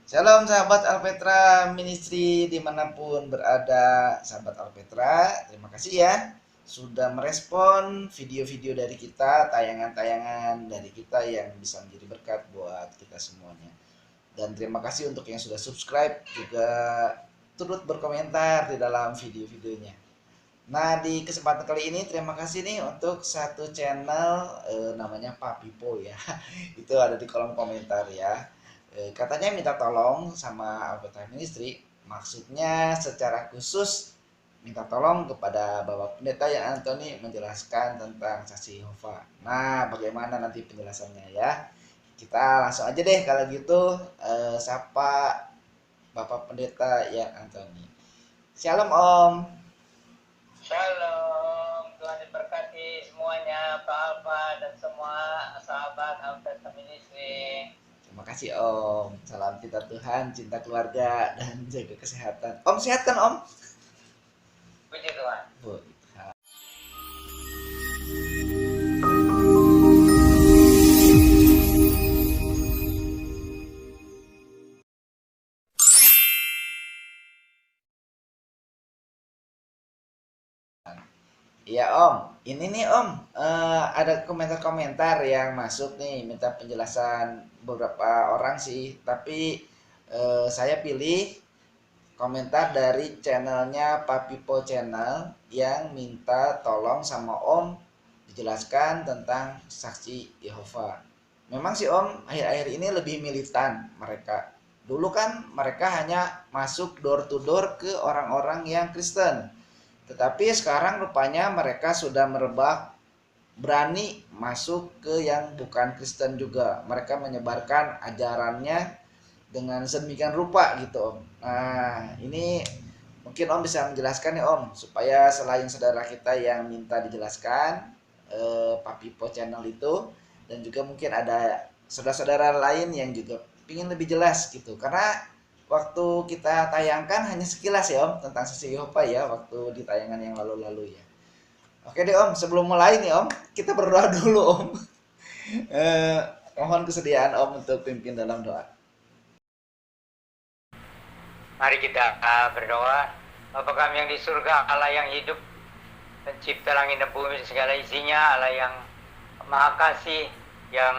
Shalom sahabat Alpetra Ministry dimanapun berada sahabat Alpetra. Terima kasih ya sudah merespon video-video dari kita, tayangan-tayangan dari kita yang bisa menjadi berkat buat kita semuanya. Dan terima kasih untuk yang sudah subscribe juga turut berkomentar di dalam video-videonya. Nah, di kesempatan kali ini terima kasih nih untuk satu channel namanya Papipo ya. Itu ada di kolom komentar ya. Katanya minta tolong sama anggota ministry, maksudnya secara khusus minta tolong kepada Bapak Pendeta yang Anthony menjelaskan tentang saksi Yehova. Nah, bagaimana nanti penjelasannya ya? Kita langsung aja deh kalau gitu, sapa Bapak Pendeta yang Anthony. Shalom Om. Shalom, Tuhan diberkati semuanya, Pak Alfa dan semua sahabat Alfa Ministry. Terima kasih Om. Salam cinta Tuhan, cinta keluarga, dan jaga kesehatan. Om sehat kan Om? Puji Tuhan. Puji Tuhan. Iya Om, ini nih Om, ada komentar-komentar yang masuk nih, minta penjelasan beberapa orang sih, tapi saya pilih komentar dari channelnya Papipo Channel yang minta tolong sama Om dijelaskan tentang saksi Yehova. Memang sih Om akhir-akhir ini lebih militan mereka. Dulu kan mereka hanya masuk door to door ke orang-orang yang Kristen. Tetapi sekarang rupanya mereka sudah merebak, berani masuk ke yang bukan Kristen juga. Mereka menyebarkan ajarannya dengan sedemikian rupa gitu Om. Nah ini mungkin Om bisa menjelaskan nih Om, supaya selain saudara kita yang minta dijelaskan Papipo Channel itu, dan juga mungkin ada saudara-saudara lain yang juga ingin lebih jelas gitu, karena waktu kita tayangkan hanya sekilas ya Om tentang sisi Yehova ya, waktu di tayangan yang lalu-lalu ya. Oke deh Om, sebelum mulai nih Om, kita berdoa dulu Om. eh, Mohon kesediaan Om untuk pimpin dalam doa. Mari kita berdoa. Bapa kami yang di surga, Allah yang hidup, pencipta langit dan bumi segala isinya, Allah yang maha kasih, yang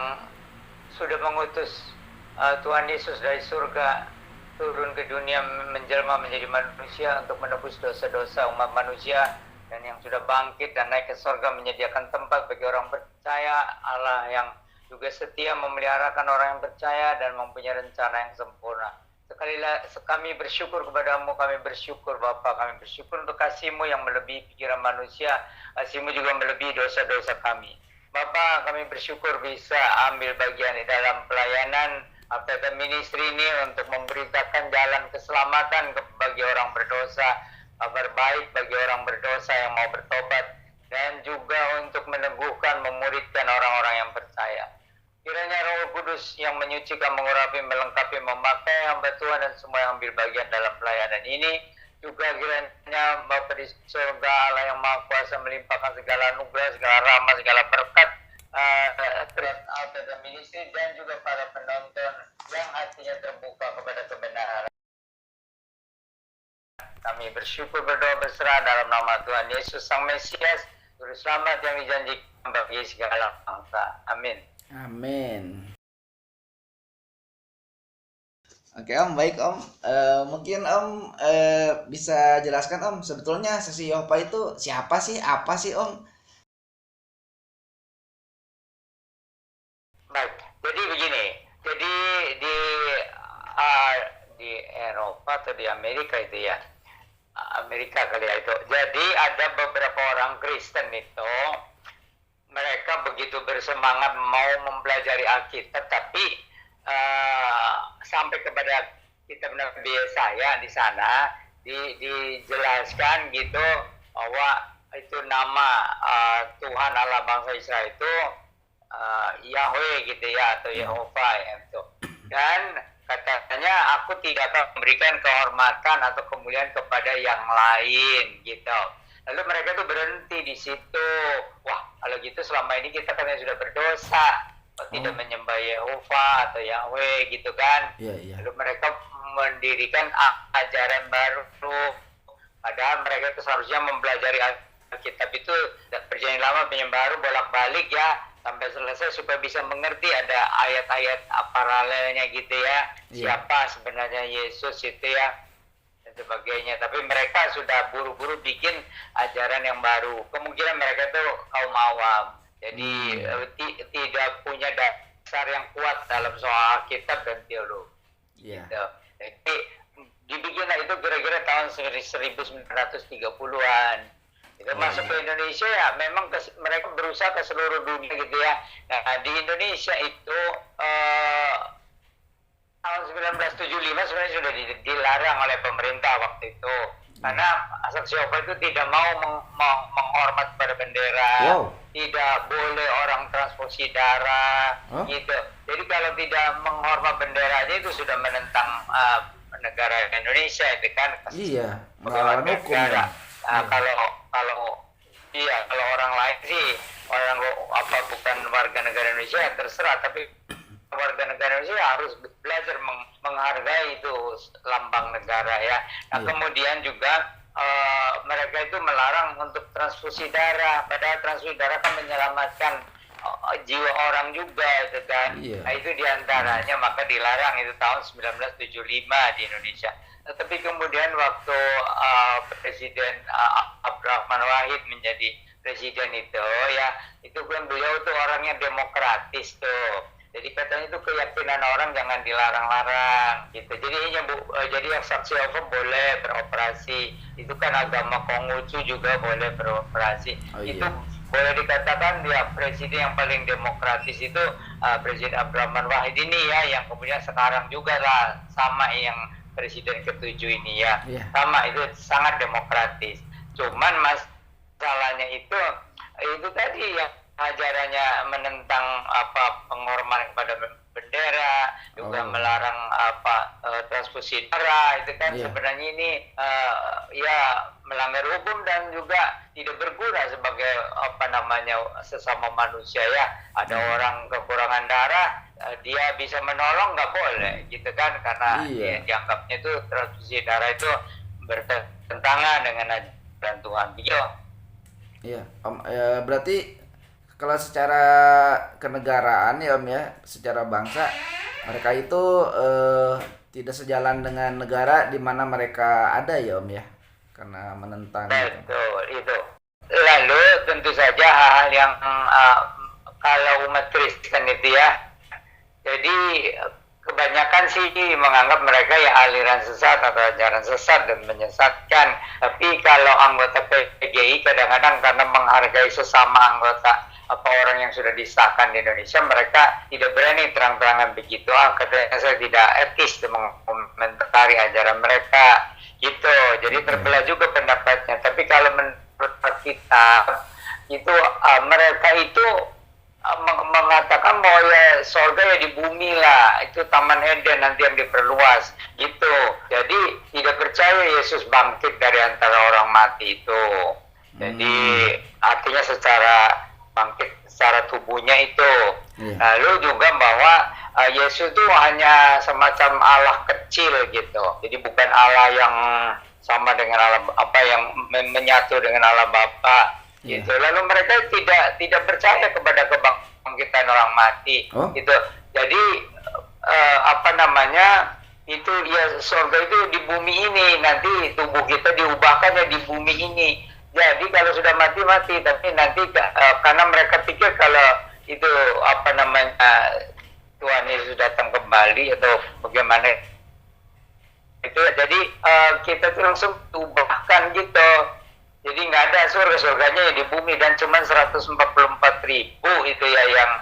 sudah mengutus Tuhan Yesus dari surga turun ke dunia menjelma menjadi manusia untuk menebus dosa-dosa umat manusia, dan yang sudah bangkit dan naik ke surga menyediakan tempat bagi orang percaya. Allah yang juga setia memeliharakan orang yang percaya dan mempunyai rencana yang sempurna. Sekali lagi kami bersyukur kepadamu, kami bersyukur Bapa, kami bersyukur untuk kasih-Mu yang melebihi pikiran manusia, kasih-Mu juga melebihi dosa-dosa kami. Bapa, kami bersyukur bisa ambil bagian di dalam pelayanan Alfa Ministry ini untuk memberitakan jalan keselamatan bagi orang berdosa, kabar baik bagi orang berdosa yang mau bertobat, dan juga untuk meneguhkan, memuridkan orang-orang yang percaya. Kiranya Roh Kudus yang menyucikan, mengurapi, melengkapi, memakai hamba Tuhan dan semua yang ambil bagian dalam pelayanan ini. Juga kiranya Bapa di surga, Allah yang Maha Kuasa melimpahkan segala anugerah, segala rahmat, segala berkat Alfa dan Ministry, dan juga para penonton yang hatinya terbuka kepada kebenaran. Kami bersyukur, berdoa, berserah dalam nama Tuhan Yesus Sang Mesias, Juru Selamat yang dijanjikan bagi segala bangsa. Amin. Amin. Oke Om, baik Om. Mungkin Om bisa jelaskan Om, sebetulnya saksi Yehova itu siapa sih? Apa sih Om? Baik, jadi begini. Jadi di Eropa atau di Amerika itu ya, Amerika kali ya itu. Jadi ada beberapa orang Kristen itu, mereka begitu bersemangat mau mempelajari Alkitab, tapi sampai kepada kitab Nabi Yesaya di sana dijelaskan gitu bahwa itu nama Tuhan Allah bangsa Israel itu Yahweh gitu ya, atau Yehova ya itu. Dan katanya aku tidak akan memberikan kehormatan atau kemuliaan kepada yang lain gitu. Lalu mereka tuh berhenti di situ. Wah, kalau gitu selama ini kita kan sudah berdosa. tidak menyembah Yehova atau Yahweh gitu kan. Iya, iya. Lalu mereka mendirikan ajaran baru, padahal mereka itu seharusnya mempelajari Alkitab itu perjanjian lama perjanjian baru bolak-balik ya sampai selesai supaya bisa mengerti ada ayat-ayat paralelnya gitu ya. Siapa sebenarnya Yesus itu ya dan sebagainya. Tapi mereka sudah buru-buru bikin ajaran yang baru. Kemungkinan mereka itu kaum awam. Jadi tidak punya dasar yang kuat dalam soal Alkitab dan teologi. Gitu. Jadi dibikinlah itu kira-kira tahun 1930-an. Itu masuk ke Indonesia ya, memang mereka berusaha ke seluruh dunia gitu ya. Nah, di Indonesia itu tahun 1975 sebenarnya sudah dilarang oleh pemerintah waktu itu. Karena Saksi Yehova itu tidak mau menghormat pada bendera, tidak boleh orang transfusi darah, gitu. Jadi kalau tidak menghormat bendera aja itu sudah menentang negara Indonesia itu kan. Iya, melawan hukum ya. Kalau orang lain sih bukan warga negara Indonesia terserah, tapi warga negara Indonesia harus belajar menghargai itu lambang negara ya. Nah kemudian juga mereka itu melarang untuk transfusi darah, padahal transfusi darah kan menyelamatkan jiwa orang juga itu kan. Nah itu diantaranya maka dilarang itu tahun 1975 di Indonesia. Tapi kemudian waktu Presiden Abdurrahman Wahid menjadi presiden itu ya, itu kan beliau tuh orangnya demokratis tuh. Jadi katanya itu keyakinan orang jangan dilarang-larang gitu. Jadi yang Saksi Yehova boleh beroperasi. Itu kan agama Konghucu juga boleh beroperasi. Itu boleh dikatakan ya presiden yang paling demokratis itu Presiden Abdurrahman Wahid ini ya, yang kemudian sekarang juga lah sama yang presiden ke-7 ini ya. Sama, itu sangat demokratis. Cuman masalahnya itu tadi ya, ajarannya menentang penghormatan kepada bendera, juga melarang transfusi darah, itu kan sebenarnya ini ya melanggar hukum dan juga tidak berguna sebagai sesama manusia ya. Ada orang kekurangan darah, dia bisa menolong nggak boleh gitu kan, karena dianggapnya itu transfusi darah itu bertentangan dengan ajaran Tuhan. Iya, berarti kalau secara kenegaraan ya Om ya, secara bangsa mereka itu tidak sejalan dengan negara di mana mereka ada ya Om ya, karena menentang. Betul itu. Lalu tentu saja hal-hal yang kalau umat Kristen itu ya, jadi kebanyakan sih menganggap mereka ya aliran sesat atau ajaran sesat dan menyesatkan. Tapi kalau anggota PGI kadang-kadang karena menghargai sesama anggota orang yang sudah disahkan di Indonesia, mereka tidak berani terang-terangan begitu. Katanya saya tidak etis mengomentari ajaran mereka gitu. Jadi terbelah juga pendapatnya. Tapi kalau menurut kita itu mereka itu mengatakan bahwa ya surga ya di bumi lah, itu Taman Eden nanti yang diperluas gitu. Jadi tidak percaya Yesus bangkit dari antara orang mati itu. Jadi artinya secara bangkit secara tubuhnya itu. Lalu juga bahwa Yesus itu hanya semacam Allah kecil gitu. Jadi bukan Allah yang sama dengan Allah yang menyatu dengan Allah Bapa. Gitu. Lalu mereka tidak percaya kepada kebangkitan orang mati. Gitu. Jadi itu ya surga itu di bumi ini, nanti tubuh kita diubahkannya di bumi ini. Jadi kalau sudah mati, tapi nanti karena mereka pikir kalau itu Tuhan Yesus datang kembali atau bagaimana itu, jadi kita tuh langsung ubahkan gitu. Jadi nggak ada surganya ya di bumi, dan cuma 144.000 itu ya yang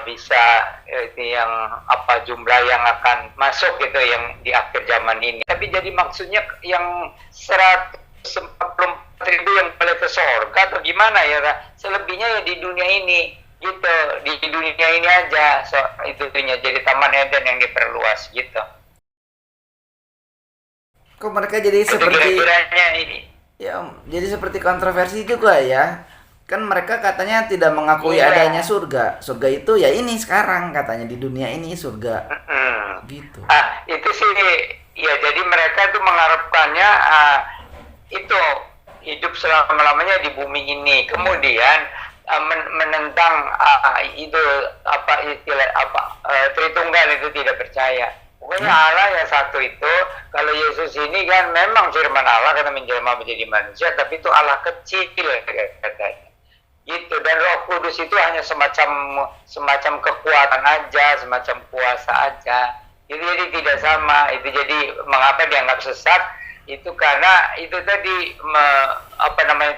bisa itu yang jumlah yang akan masuk gitu yang di akhir zaman ini. Tapi jadi maksudnya yang 144.000 yang boleh ke surga atau gimana ya? Selebihnya ya di dunia ini gitu, di dunia ini aja itunya jadi Taman Eden yang diperluas gitu. Kok mereka jadi seperti kira-kiranya ini ya Om, jadi seperti kontroversi juga ya. kan mereka katanya tidak mengakui Iya. adanya surga. Surga itu ya ini sekarang katanya di dunia ini surga. Gitu. Itu sih ya, jadi mereka tuh mengharapkannya itu hidup selama-lamanya di bumi ini. Kemudian menentang itu apa istilah Tritunggal itu tidak percaya. Pokoknya Allah yang satu itu, kalau Yesus ini kan memang firman Allah karena menjelma menjadi manusia, tapi itu Allah kecil katanya. Gitu, dan Roh Kudus itu hanya semacam kekuatan aja, semacam kuasa aja. Itu jadi tidak sama. Itu jadi mengapa dianggap sesat? Itu karena itu tadi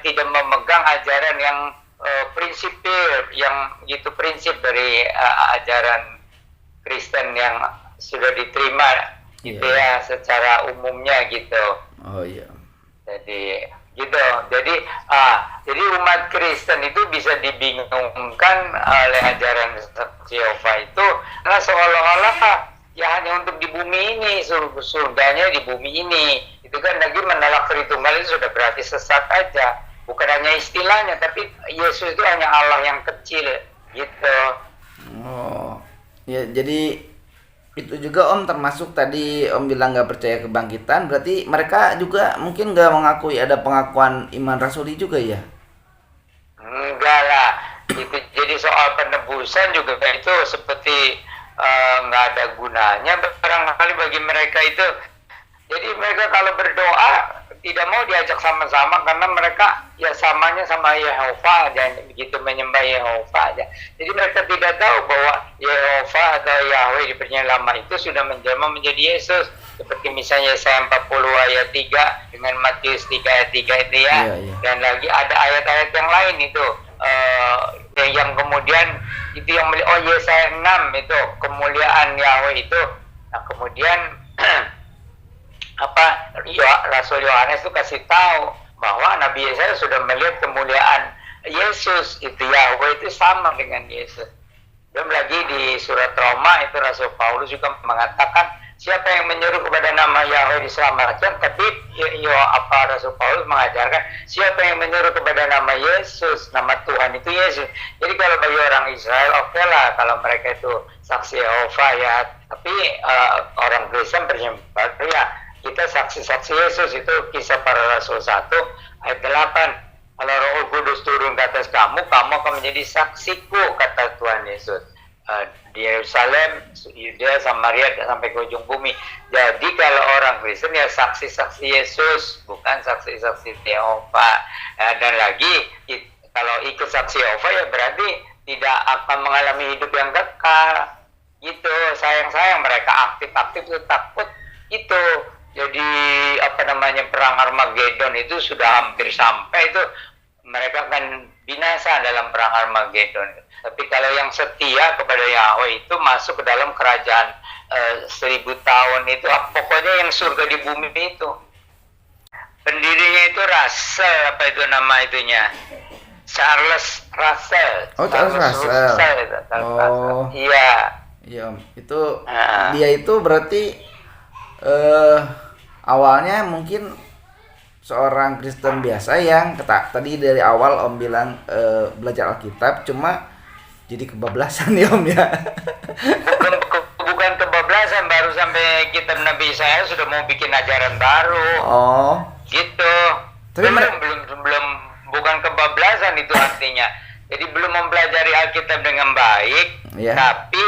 tidak memegang ajaran yang prinsipil, yang gitu prinsip dari ajaran Kristen yang sudah diterima gitu ya secara umumnya gitu. Oh iya. Jadi gitu. Jadi umat Kristen itu bisa dibingungkan oleh ajaran Yehova itu karena seolah-olah ya hanya untuk di bumi ini, surganya di bumi ini. Itu kan lagi menolak Tritunggal itu sudah berarti sesat aja. Bukan hanya istilahnya, tapi Yesus itu hanya Allah yang kecil gitu. Oh, ya jadi itu juga Om termasuk tadi Om bilang nggak percaya kebangkitan, berarti mereka juga mungkin nggak mengakui ada pengakuan iman rasuli juga ya? Enggak lah, itu jadi soal penebusan juga itu seperti nggak ada gunanya barangkali bagi mereka itu. Jadi mereka kalau berdoa tidak mau diajak sama-sama karena mereka ya samanya sama Yehova aja, begitu menyembah Yehova aja. Jadi mereka tidak tahu bahwa Yehova atau Yahweh di Perjanjian Lama itu sudah menjelma menjadi Yesus. Seperti misalnya Yesaya 40 ayat 3 dengan Matius 3 ayat 3 itu ya. Dan lagi ada ayat-ayat yang lain itu yang kemudian itu yang Yesaya 6 itu kemuliaan Yahweh itu. Nah kemudian Rasul Yohanes itu kasih tahu bahwa Nabi Yesaya sudah melihat kemuliaan Yesus, itu Yahweh itu sama dengan Yesus. Belum lagi di surat Roma itu Rasul Paulus juga mengatakan siapa yang menyeru kepada nama Yahweh diselamatkan, tapi Rasul Paulus mengajarkan siapa yang menyeru kepada nama Yesus, nama Tuhan itu Yesus. Jadi kalau bagi orang Israel oke lah kalau mereka itu saksi Yehova ya, tapi orang Kristen berjemaat ya kita saksi-saksi Yesus. Itu Kisah Para Rasul 1 ayat 8. Kalau Roh Kudus turun ke atas kamu akan menjadi saksiku, kata Tuhan Yesus. Di Yerusalem, Yudea, Samaria, sampai ke ujung bumi. Jadi kalau orang Kristen ya saksi-saksi Yesus, bukan saksi-saksi Yehova. Dan lagi, kalau ikut saksi Yehova ya berarti tidak akan mengalami hidup yang kekal. Gitu, sayang-sayang mereka aktif-aktif itu takut itu. Jadi perang Armageddon itu sudah hampir sampai, itu mereka akan binasa dalam perang Armageddon. Tapi kalau yang setia kepada Yahweh itu masuk ke dalam kerajaan 1000 tahun itu, pokoknya yang surga di bumi itu. Pendirinya itu Russell, apa itu nama itunya? Charles Russell. Oh, Charles Russell. Oh. Iya. Iya, itu dia itu berarti awalnya mungkin seorang Kristen biasa yang tadi dari awal Om bilang belajar Alkitab, cuma jadi kebablasan ya Om ya. Bukan kebablasan, baru sampai kitab Nabi Yesaya sudah mau bikin ajaran baru. Oh. Gitu. Tapi belum bukan kebablasan itu artinya. Jadi belum mempelajari Alkitab dengan baik, tapi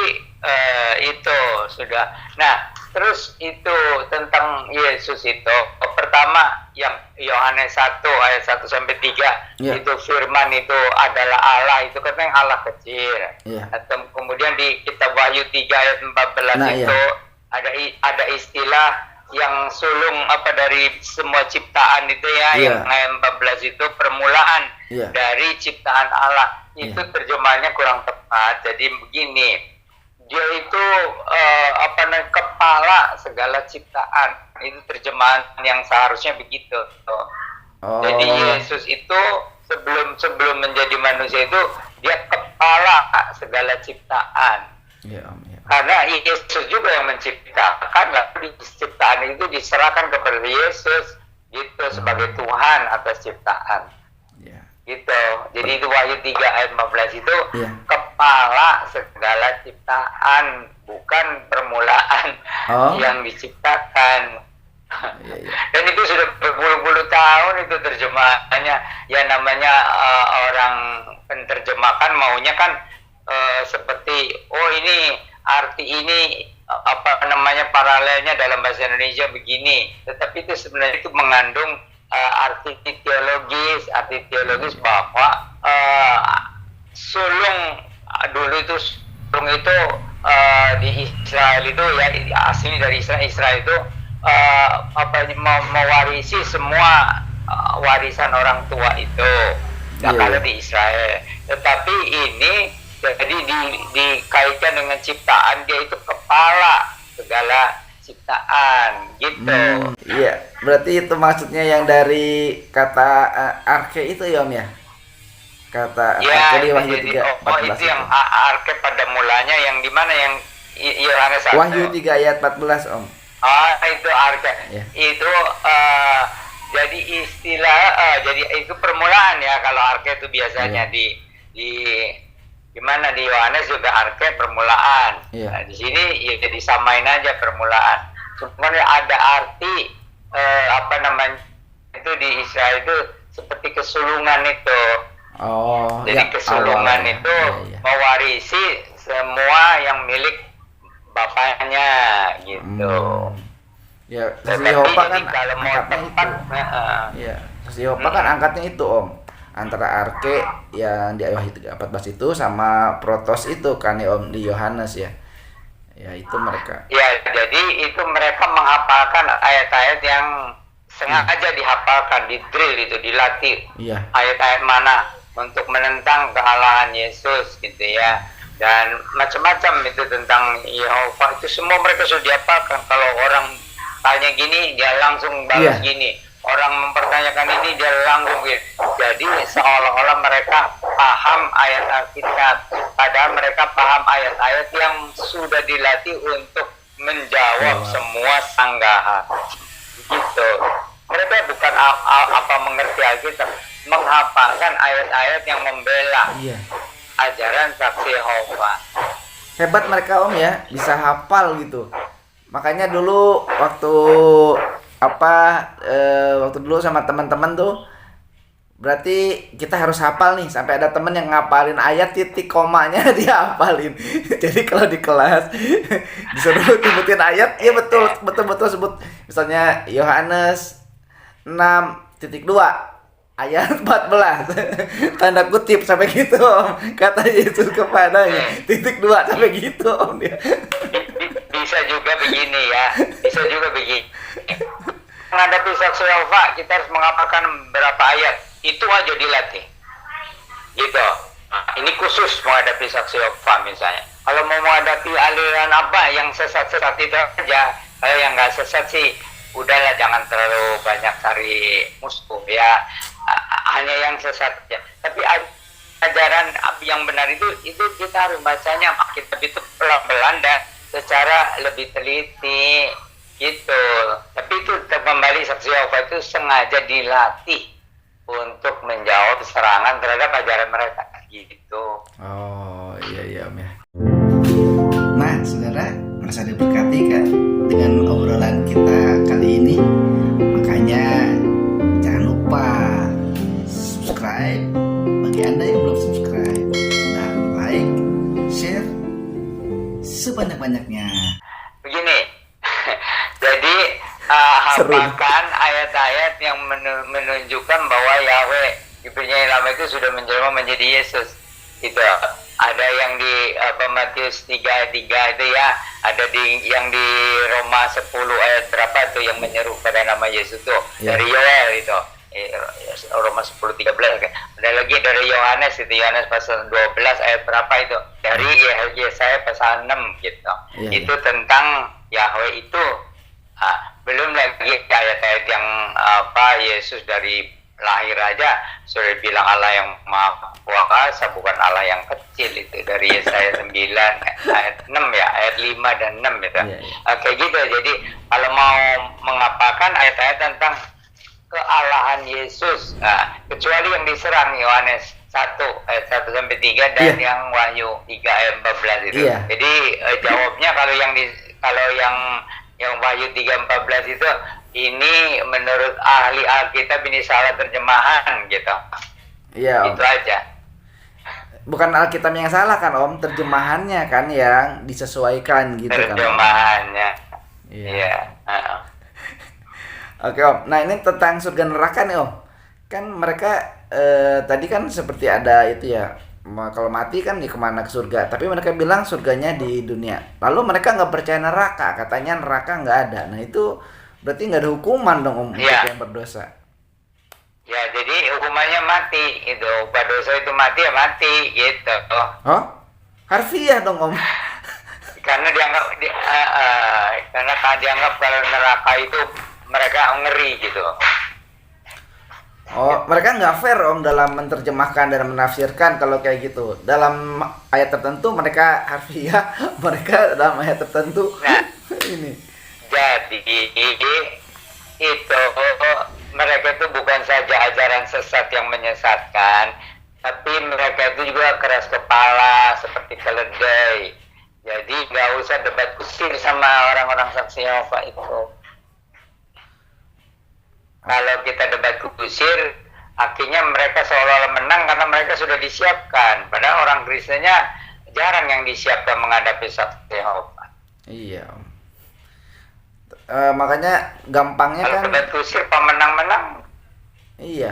itu sudah. Nah, terus itu tentang Yesus itu pertama yang Yohanes 1 ayat 1 sampai 3 itu firman itu adalah Allah, itu katanya Allah kecil. Atau kemudian di kitab Wahyu 3 ayat 14 itu ada istilah yang sulung dari semua ciptaan itu ya, yang ayat 14 itu permulaan dari ciptaan Allah. Itu terjemahannya kurang tepat. Jadi begini, dia itu kepala segala ciptaan. Itu terjemahan yang seharusnya begitu. Jadi Yesus itu sebelum menjadi manusia itu dia kepala segala ciptaan. Karena Yesus juga yang menciptakan, lalu ciptaan itu diserahkan kepada Yesus gitu sebagai Tuhan atas ciptaan. gitu. Jadi itu Wahyu 3 ayat 14 itu Iya. kepala segala ciptaan, bukan permulaan Oh. yang diciptakan. Iya, iya. Dan itu sudah berpuluh-puluh tahun itu terjemahannya. Ya namanya orang penerjemahkan maunya kan seperti ini arti ini apa namanya paralelnya dalam bahasa Indonesia begini. Tetapi itu sebenarnya itu mengandung arti teologis bahwa sulung dulu itu sulung itu di Israel itu ya asli dari Israel itu mewarisi semua warisan orang tua itu. Nah, Iya. kalau di Israel, tetapi ini jadi dikaitkan dengan ciptaan, dia itu kepala segala ciptaan gitu. Iya, berarti itu maksudnya yang dari kata arke itu ya Om ya? Kata Ya, arke di Wahyu 3:14 itu yang arke pada mulanya yang di mana yang Yohanes 1. Wahyu 3 ayat 14 Om. Itu arke. Ya. Itu jadi istilah jadi itu permulaan ya. Kalau arke itu biasanya di gimana di Yohanes juga arke permulaan. Iya. Nah, di sini ya jadi samain aja permulaan. Cuman ada arti apa namanya itu di Israel itu seperti kesulungan itu. Oh, Jadi ya, kesulungan awalnya. itu Iya. mewarisi semua yang milik bapaknya gitu. Ya, Tetapi si Yopa kan jadi kalau mau angkatnya tepat, itu. Iya, si Yopa kan angkatnya itu Om. Antara arke yang di Wahyu 3:14 itu sama protos itu kan ya Om di Yohanes ya. Ya, itu mereka. Ya, jadi itu mereka menghafalkan ayat-ayat yang sengaja dihafalkan, di-drill itu, dilatih. Iya. Ayat-ayat mana untuk menentang kealahan Yesus gitu ya. Dan macam-macam itu tentang Yehova itu semua mereka sudah dihafalkan. Kalau orang tanya gini, dia langsung balas Iya. gini. Orang mempertanyakan ini, dia langsung gitu. Jadi seolah-olah mereka paham ayat Alkitab. Padahal mereka paham ayat-ayat yang sudah dilatih untuk menjawab semua sanggahan. Gitu. Mereka bukan apa mengerti Alkitab, menghafalkan ayat-ayat yang membela Iya. ajaran saksi Yehova. Hebat mereka Om ya, bisa hafal gitu. Makanya dulu waktu waktu dulu sama teman-teman tuh berarti kita harus hafal nih, sampai ada temen yang ngapalin ayat titik komanya dia hafalin. Jadi kalau di kelas disuruh nyebutin ayat, ya betul sebut. Misalnya Yohanes 6:2 ayat 14 tanda kutip sampai gitu Om. Kata Yesus kepadanya .2 sampai gitu Om dia. Bisa juga begini ya, bisa juga begini. Menghadapi saksi Yehova kita harus menghafalkan berapa ayat, itu aja dilatih gitu. Nah, ini khusus menghadapi saksi Yehova misalnya. Kalau mau menghadapi aliran apa yang sesat-sesat itu aja. Kalau yang nggak sesat sih udahlah, jangan terlalu banyak cari musuh ya. Hanya yang sesat aja. Tapi ajaran yang benar itu kita harus bacanya Alkitab itu pelan-pelan dan secara lebih teliti gitu. Tapi itu kembali saksi Yehova itu sengaja dilatih untuk menjawab serangan terhadap ajaran mereka gitu. Oh iya Om ya. Nah saudara, merasa diberkati kan dengan obrolan kita kali ini. Makanya jangan lupa subscribe bagi Anda yang belum subscribe, dan like, share sebanyak-banyaknya. Begini, jadi hafalkan ayat-ayat yang menunjukkan bahwa Yahweh di perjanjian lama itu sudah menjelma menjadi Yesus. Itu ada yang di Matius 3 ayat 3 itu ya, ada yang di Roma 10 ayat berapa itu yang menyeru pada nama Yesus itu, dari Yoel itu. Roma 10:13 kan. Ada lagi dari Yohanes itu, Yohanes pasal 12 ayat berapa itu, dari Yesaya pasal 6 gitu. Itu tentang Yahweh itu. Belum lagi ayat-ayat yang Yesus dari lahir aja sudah bilang Allah yang Maha Kuasa, bukan Allah yang kecil, itu dari Yesaya 9 ayat 6 ya, ayat 5 dan 6 gitu. Kayak gitu. Jadi kalau mau mengapakan ayat-ayat tentang kealahan Yesus, kecuali yang diserang Yohanes 1 ayat 1 sampai 3 dan yang Wahyu 3 ayat 14 itu. Jadi jawabnya kalau yang Wahyu 3:14 itu ini menurut ahli Alkitab ini salah terjemahan gitu. Iya. Itu aja. Bukan Alkitab yang salah kan Om, terjemahannya kan yang disesuaikan gitu kan. Terjemahannya. Iya. Oke Om. Nah ini tentang surga neraka nih Om. Kan mereka tadi kan seperti ada itu ya. Kalau mati kan kemana ke surga. Tapi mereka bilang surganya di dunia. Lalu mereka nggak percaya neraka. Katanya neraka nggak ada. Nah itu berarti nggak ada hukuman dong Om untuk yang berdosa. Ya jadi hukumannya mati gitu. Berdosa itu mati ya mati gitu. Oh? Harfiah dong Om. Karena dianggap kalau neraka itu mereka ngeri gitu. Oh, mereka nggak fair Om dalam menerjemahkan dan menafsirkan kalau kayak gitu. Dalam ayat tertentu mereka harfiah, mereka dalam ayat tertentu ini. Jadi itu mereka itu bukan saja ajaran sesat yang menyesatkan, tapi mereka itu juga keras kepala seperti keledai. Jadi nggak usah debat kusir sama orang-orang saksi Yehova itu. Kalau kita debat kusir, akhirnya mereka seolah-olah menang karena mereka sudah disiapkan. Padahal orang Kristennya jarang yang disiapkan menghadapi saksi Yehova. Iya. Makanya gampangnya kalau kan. Kalau debat kusir pemenang-menang. Iya.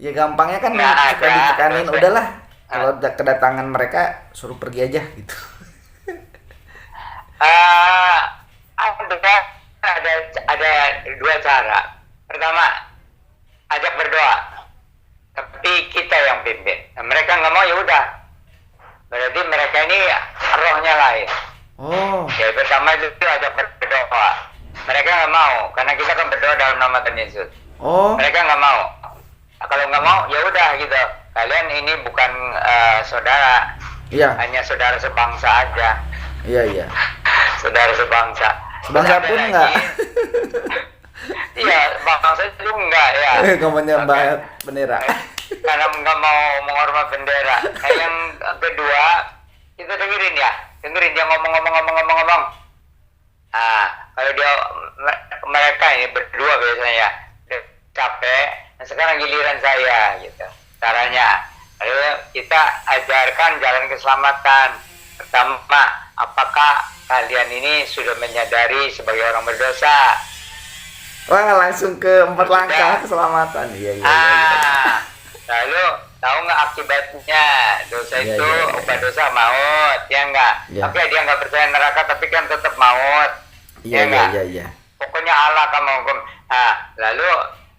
Ya gampangnya kan suka ditekanin udahlah. Kalau kedatangan mereka suruh pergi aja gitu. Ada dua cara. Pertama, ajak berdoa, tapi kita yang pimpin. Nah, mereka nggak mau ya udah. Berarti mereka ini rohnya lain. Oh. Jadi pertama itu ajak berdoa. Mereka nggak mau karena kita kan berdoa dalam nama Tuhan Yesus. Oh. Mereka nggak mau. Nah, kalau nggak mau ya udah gitu. Kalian ini bukan saudara. Iya. Hanya saudara sebangsa aja. Iya. Saudara sebangsa. Sebangsa pun enggak. Iya, bangsa itu enggak ya. Nggak menyembah bendera. Karena nggak mau menghormat bendera. Nah, yang kedua, kita dengerin dia ngomong. Kalau mereka ini berdua biasanya ya capek. Nah, sekarang giliran saya gitu. Caranya, lalu kita ajarkan jalan keselamatan. Pertama, apakah kalian ini sudah menyadari sebagai orang berdosa? Wah, langsung ke 4 langkah keselamatan. Iya. Lalu tahu nggak akibatnya? Dosa itu obat dosa maut, ya nggak? Oke, dia nggak percaya neraka, tapi kan tetap maut. Iya. Pokoknya Allah akan menghukum. Lalu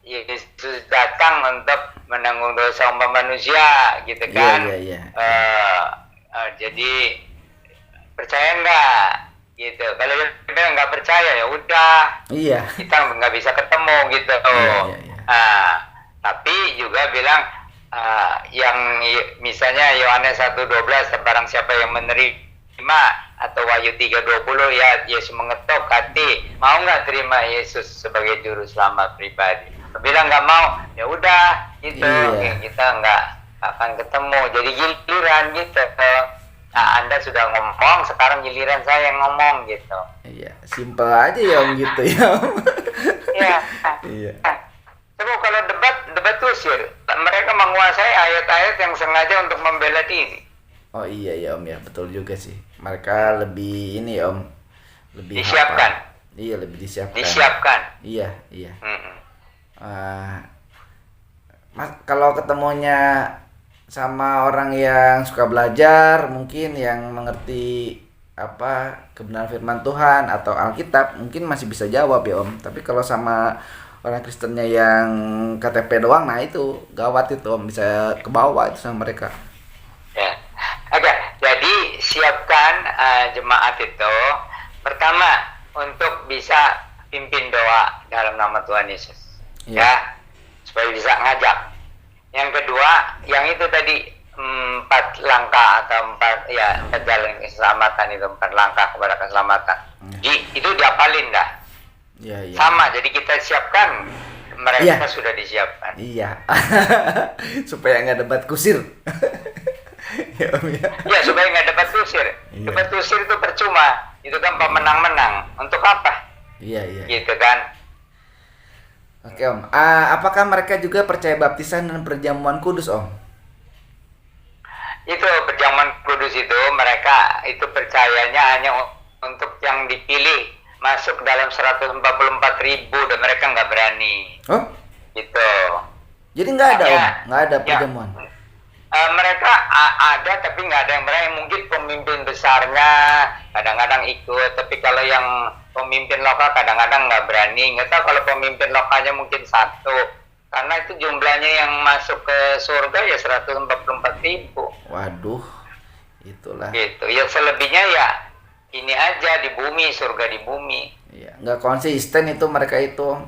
Yesus datang untuk menanggung dosa umat manusia, gitu kan? Iya. Jadi percaya nggak? Gitu. Kalau dia nggak percaya ya udah. Iya. Kita nggak bisa ketemu gitu. Iya. Tapi juga bilang yang misalnya Yohanes 1:12 barang siapa yang menerima atau Wahyu 3:20 ya Yesus mengetuk hati, mau nggak terima Yesus sebagai juru selamat pribadi? Bilang nggak mau, ya udah gitu. Iya. Kita nggak akan ketemu. Jadi giliran gitu. Nah, Anda sudah ngomong, sekarang giliran saya yang ngomong gitu. Iya, simpel aja ya Om gitu ya. Iya. Coba kalau debat kusir, mereka menguasai ayat-ayat yang sengaja untuk membela diri. Oh iya Om ya, betul juga sih. Mereka lebih ini Om, lebih disiapkan. Iya, lebih disiapkan. Iya. Mas, kalau ketemunya sama orang yang suka belajar, mungkin yang mengerti kebenaran firman Tuhan atau Alkitab, mungkin masih bisa jawab ya Om. Tapi kalau sama orang Kristennya yang KTP doang, nah itu gawat itu Om, bisa ke bawah itu sama mereka. Ya. Oke, jadi siapkan jemaat itu pertama untuk bisa pimpin doa dalam nama Tuhan Yesus. Ya, supaya bisa ngajak. Yang kedua, yang itu tadi 4 langkah atau 4 jalan keselamatan itu, 4 langkah kepada keselamatan. Jadi itu diapalin dah. Sama, jadi kita siapkan mereka Iya, sudah disiapkan. iya. Supaya nggak debat kusir. Ya Om ya. Ya supaya nggak dapat kusir. Iya, Dapat kusir itu percuma. Itu kan pemenang-menang. Untuk apa? iya, iya. Gitu kan? Oke Om. Apakah mereka juga percaya baptisan dan perjamuan kudus Om? Itu perjamuan kudus itu mereka itu percayanya hanya untuk yang dipilih masuk dalam 144.000 dan mereka nggak berani. Oh, Gitu. jadi nggak ada Om? Ya, Nggak ada ya. perjamuan? Mereka ada tapi nggak ada yang berani. Mungkin pemimpin besarnya kadang-kadang ikut, tapi kalau yang pemimpin lokal kadang-kadang nggak berani. Nggak tahu kalau pemimpin lokalnya mungkin satu, karena itu jumlahnya yang masuk ke surga ya 144.000 Waduh, itulah. gitu. Ya selebihnya ya ini aja di bumi, surga di bumi. Iya, nggak konsisten itu mereka itu Om.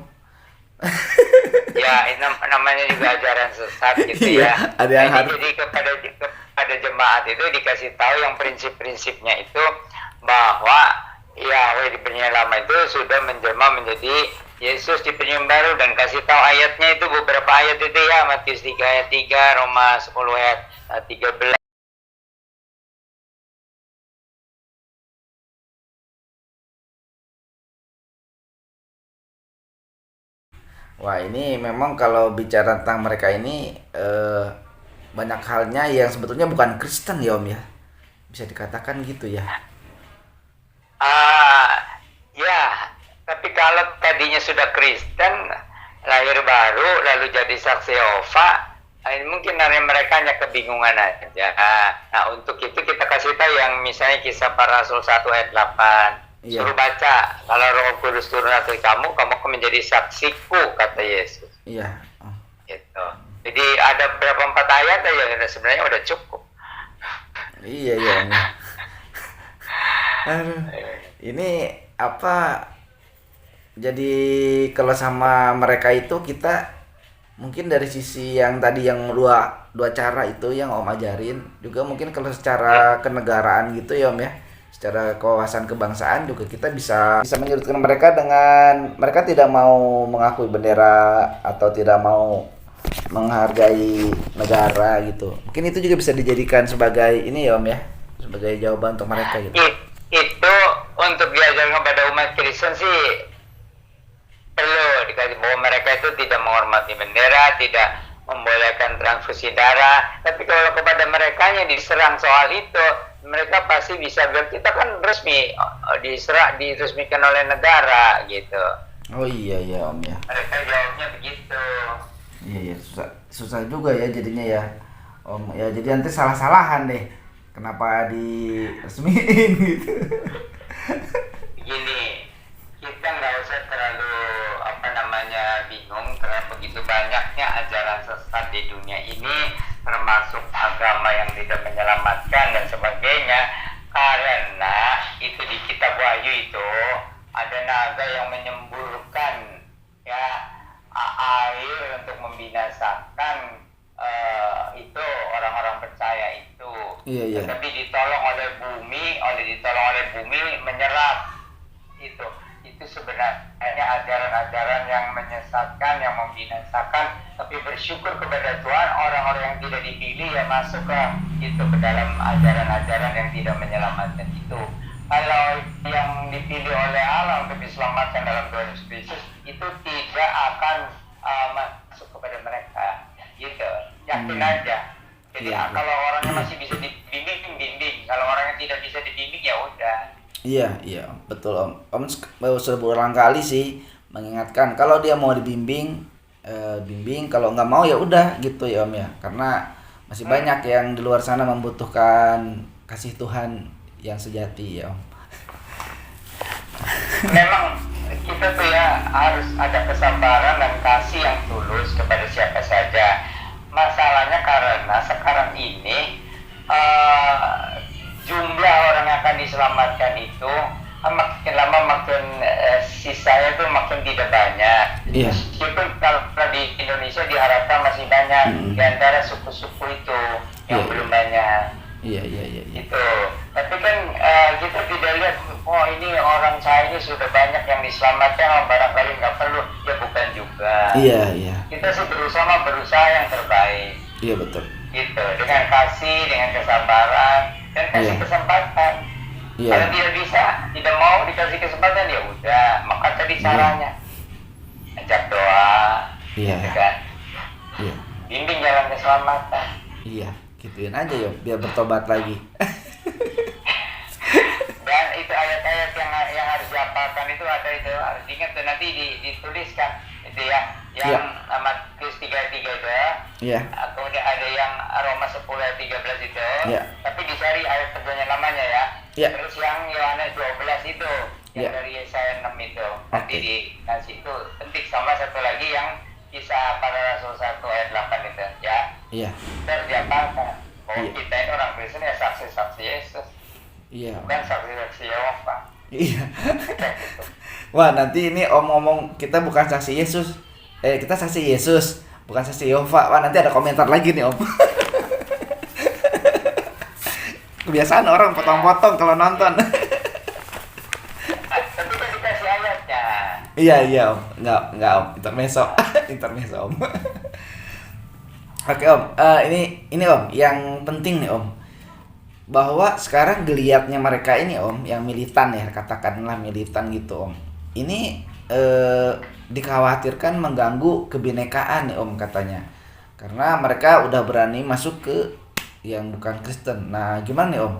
Ya ini namanya juga ajaran sesat gitu Iya, ya. ada yang Nah, harus. jadi kepada jemaat itu dikasih tahu yang prinsip-prinsipnya itu bahwa Yahweh di Perjanjian Lama itu sudah menjelma menjadi Yesus di Perjanjian Baru, dan kasih tahu ayatnya itu beberapa ayat itu ya, Matius 3 ayat 3, Roma 10 ayat 13. Wah, ini memang kalau bicara tentang mereka ini banyak halnya yang sebetulnya bukan Kristen ya Om ya. Bisa dikatakan gitu ya. Ah, ya, tapi kalau tadinya sudah Kristen, lahir baru, lalu jadi saksi Yehova, ini mungkin dari mereka hanya kebingungan aja. Nah, untuk itu kita kasih tahu yang misalnya Kisah Para Rasul 1 ayat 8. Iya. Suruh baca, kalau Roh Kudus turun atas kamu akan menjadi saksiku, kata Yesus. Iya. Oh, Gitu. Jadi ada berapa 4 ayat aja yang sebenarnya udah cukup. iya ya Om ya. Aduh, ini apa? Jadi kalau sama mereka itu kita mungkin dari sisi yang tadi yang dua dua cara itu yang Om ajarin juga mungkin kalau secara kenegaraan gitu ya Om ya. Secara kewawasan kebangsaan juga kita bisa menyudutkan mereka dengan mereka tidak mau mengakui bendera atau tidak mau menghargai negara gitu. Mungkin itu juga bisa dijadikan sebagai ini ya Om ya, sebagai jawaban untuk mereka gitu. Itu untuk diajarkan kepada umat Kristen sih perlu dikasih bahwa mereka itu tidak menghormati bendera, tidak membolehkan transfusi darah. Tapi kalau kepada mereka yang diserang soal itu, mereka pasti bisa bilang kita kan resmi diresmikan oleh negara gitu. Oh iya ya Om ya. Mereka jawabnya begitu. Iya ya, susah juga ya jadinya ya Om ya, jadi nanti salah-salahan deh kenapa diresmiin gitu. Begini, kita nggak usah terlalu bingung karena begitu banyaknya ajaran sesat di dunia ini, termasuk agama yang tidak menyelamatkan dan sebagainya. Karena itu di kitab Wahyu itu ada naga yang menyemburkan ya air untuk membinasakan itu orang-orang percaya itu. Iya iya. Tetapi ditolong oleh bumi menyerap itu sebenarnya ajaran-ajaran yang menyesatkan, yang membinasakan. Tapi bersyukur kepada Tuhan, orang-orang yang tidak dipilih ya masuk ke dalam ajaran-ajaran yang tidak menyelamatkan itu. Kalau yang dipilih oleh Allah untuk diselamatkan dalam Tuhan Yesus Kristus itu tidak akan masuk kepada mereka gitu. Yakin aja. Jadi kalau orangnya masih bisa dibimbing, bimbing. Kalau orangnya tidak bisa dibimbing ya udah. Iya betul Om. Om sudah berulang kali sih mengingatkan kalau dia mau dibimbing bimbing, kalau nggak mau ya udah gitu ya Om ya, karena masih banyak yang di luar sana membutuhkan kasih Tuhan yang sejati ya Om. Memang kita tuh ya harus ada kesabaran dan kasih yang tulus kepada siapa saja. Masalahnya karena sekarang ini jumlah orang yang akan diselamatkan itu makin lama makin sisanya itu makin tidak banyak. Iya. Meskipun kalau di Indonesia diharapkan masih banyak di antara suku-suku itu yang belum banyak. Iya. Gitu. Tapi kan kita tidak lihat, oh ini orang saya ini sudah banyak yang diselamatkan, oh, barangkali nggak perlu. Ya bukan juga. juga. Iya, iya. Kita sih berusaha yang terbaik. Iya betul. Gitu, dengan kasih, dengan kesabaran, dan kasih Iya. kesempatan. Iya. Kalau tidak bisa, tidak mau dikasih kesempatan, ya udah. Maka tadi caranya, ajak doa, Iya. gitu kan? Iya. Bimbing jalan keselamatan. Iya, gituin aja ya, biar bertobat lagi. Dan itu ayat-ayat yang harus dihafalkan itu ada itu harus diingat dan nanti dituliskan itu ya, yang Matius 3:3 itu ya. Iya. Kemudian ada yang Roma 10:13 itu. Iya. Tapi dicari ayat perjanjian lamanya ya. Iya. Terus yang Yohanes 12 itu, yang Iya. dari Yesaya 6 itu. Nanti Oke. dikasih itu penting, sama satu lagi yang Kisah Para Rasul 1 ayat 8 itu ya. Iya. Terjapalkan bahwa Iya. kita ini orang Kristen ya saksi-saksi Yesus, Iya. bukan saksi-saksi Yehova. Iya. Kayak gitu. Wah, nanti ini Om ngomong kita bukan saksi Yesus. Kita saksi Yesus, bukan saksi Yehova. Wah, nanti ada komentar lagi nih, Om. Kebiasaan orang potong-potong kalau nonton. Tapi kan dikasih ayatnya. Iya, Om. Enggak, Om. Intermezzo. Intermezzo, Om. Oke, Om. Ini Om, yang penting nih, Om. Bahwa sekarang geliatnya mereka ini, Om, yang militan ya, katakanlah militan gitu, Om. Ini dikhawatirkan mengganggu kebinekaan nih, Om, katanya. Karena mereka udah berani masuk ke yang bukan Kristen. Nah, gimana nih, Om?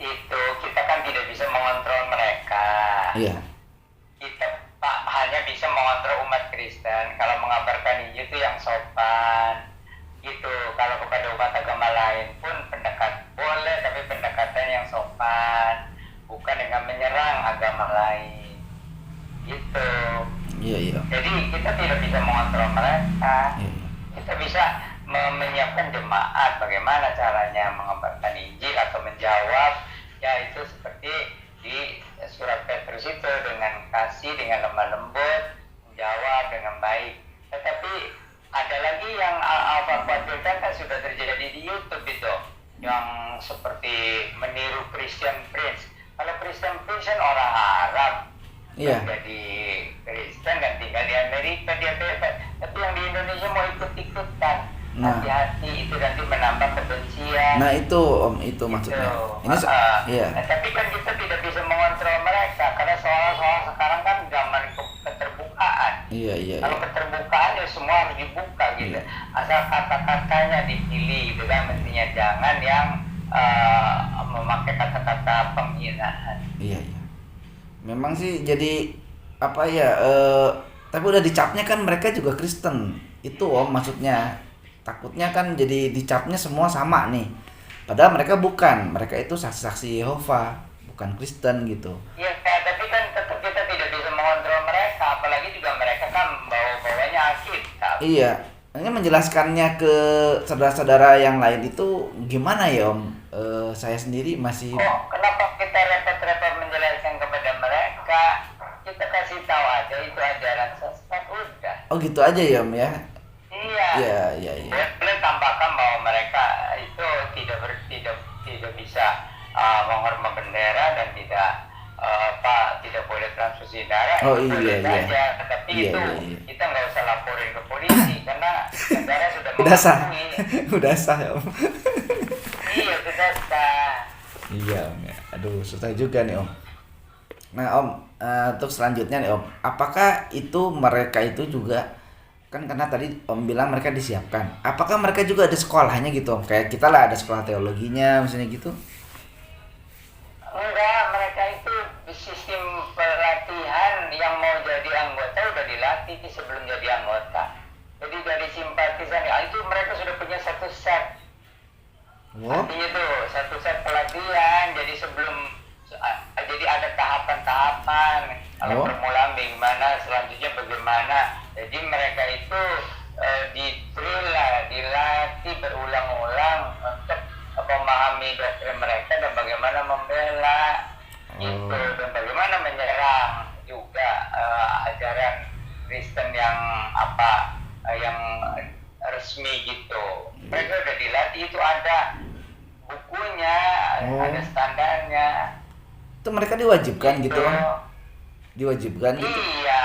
Itu kita kan tidak bisa mengontrol mereka. Iya. Kita hanya bisa mengontrol umat Kristen. Kalau mengabarkan Injil itu yang sopan. Gitu. Kalau kepada umat agama lain pun boleh, tapi pendekatan yang sopan, bukan dengan menyerang agama lain. Gitu. Iya. Jadi kita tidak bisa mengontrol mereka. Iya. Kita bisa menyiapkan jemaat, bagaimana caranya mengabarkan Injil atau menjawab, ya itu seperti di surat Petrus itu, dengan kasih, dengan lemah lembut, menjawab dengan baik. Tetapi ada lagi yang Alfa khawatirkan kan sudah terjadi di YouTube itu, yang seperti meniru Christian Prince. Kalau Christian Prince kan orang Arab, Iya. jadi Kristen dan tinggal di Amerika, dia bebas. Tapi yang di Indonesia mau ikut-ikutan, Nah. hati-hati, itu nanti menambah kebencian. Nah, itu Om, itu maksudnya. Ini iya. Nah, tapi kan kita tidak bisa mengontrol mereka karena soal-soal sekarang kan zaman keterbukaan. Iya. Kalau keterbukaan ya semua harus dibuka gitu. Iya. Asal kata-katanya dipilih gitu kan, mestinya jangan yang memakai kata-kata penghinaan. Iya. Memang sih jadi apa ya? Tapi udah dicapnya kan mereka juga Kristen. Itu Om maksudnya. Takutnya kan jadi dicapnya semua sama nih. Padahal mereka bukan. Mereka itu saksi-saksi Yehova, bukan Kristen gitu. Iya, tapi kan tetap kita tidak bisa mengontrol mereka. Apalagi juga mereka kan bawanya Alkitab. Iya. Ini menjelaskannya ke saudara-saudara yang lain itu gimana ya, Om? Saya sendiri masih. Kenapa kita repot-repot menjelaskan kepada mereka? Kita kasih tahu aja itu ajaran sesat, udah. Oh gitu aja ya, Om ya? Iya. Iya. Boleh tambahkan bahwa mereka itu tidak bisa menghormat bendera dan tidak boleh transfusi darah. Oh itu iya. saja. Tapi Iya, itu iya. kita nggak usah laporin ke polisi karena negara sudah Udah sah. mengakui. Udah sah, Om. Iya, sudah sah. Iya, Om ya. Aduh, susah juga nih, Om. Nah, Om, untuk selanjutnya nih, Om, apakah itu mereka itu juga kan karena tadi Om bilang mereka disiapkan. Apakah mereka juga ada sekolahnya gitu, Om? Kayak kita lah ada sekolah teologinya misalnya gitu. Enggak, mereka itu sistem pelatihan, yang mau jadi anggota udah dilatih sebelum jadi anggota. Jadi dari simpatisan itu mereka sudah punya satu set. Oh. Artinya tuh satu set pelatihan. Jadi jadi ada tahapan-tahapan. Kalau permulaan bagaimana, selanjutnya bagaimana. Jadi mereka itu dilatih berulang-ulang untuk memahami doktrin mereka dan bagaimana membela gitu, dan bagaimana menyerang juga ajaran Kristen yang yang resmi gitu. Mereka udah dilatih, itu ada bukunya, ada standarnya. Itu mereka diwajibkan gitu, Om? Diwajibkan gitu? Iya,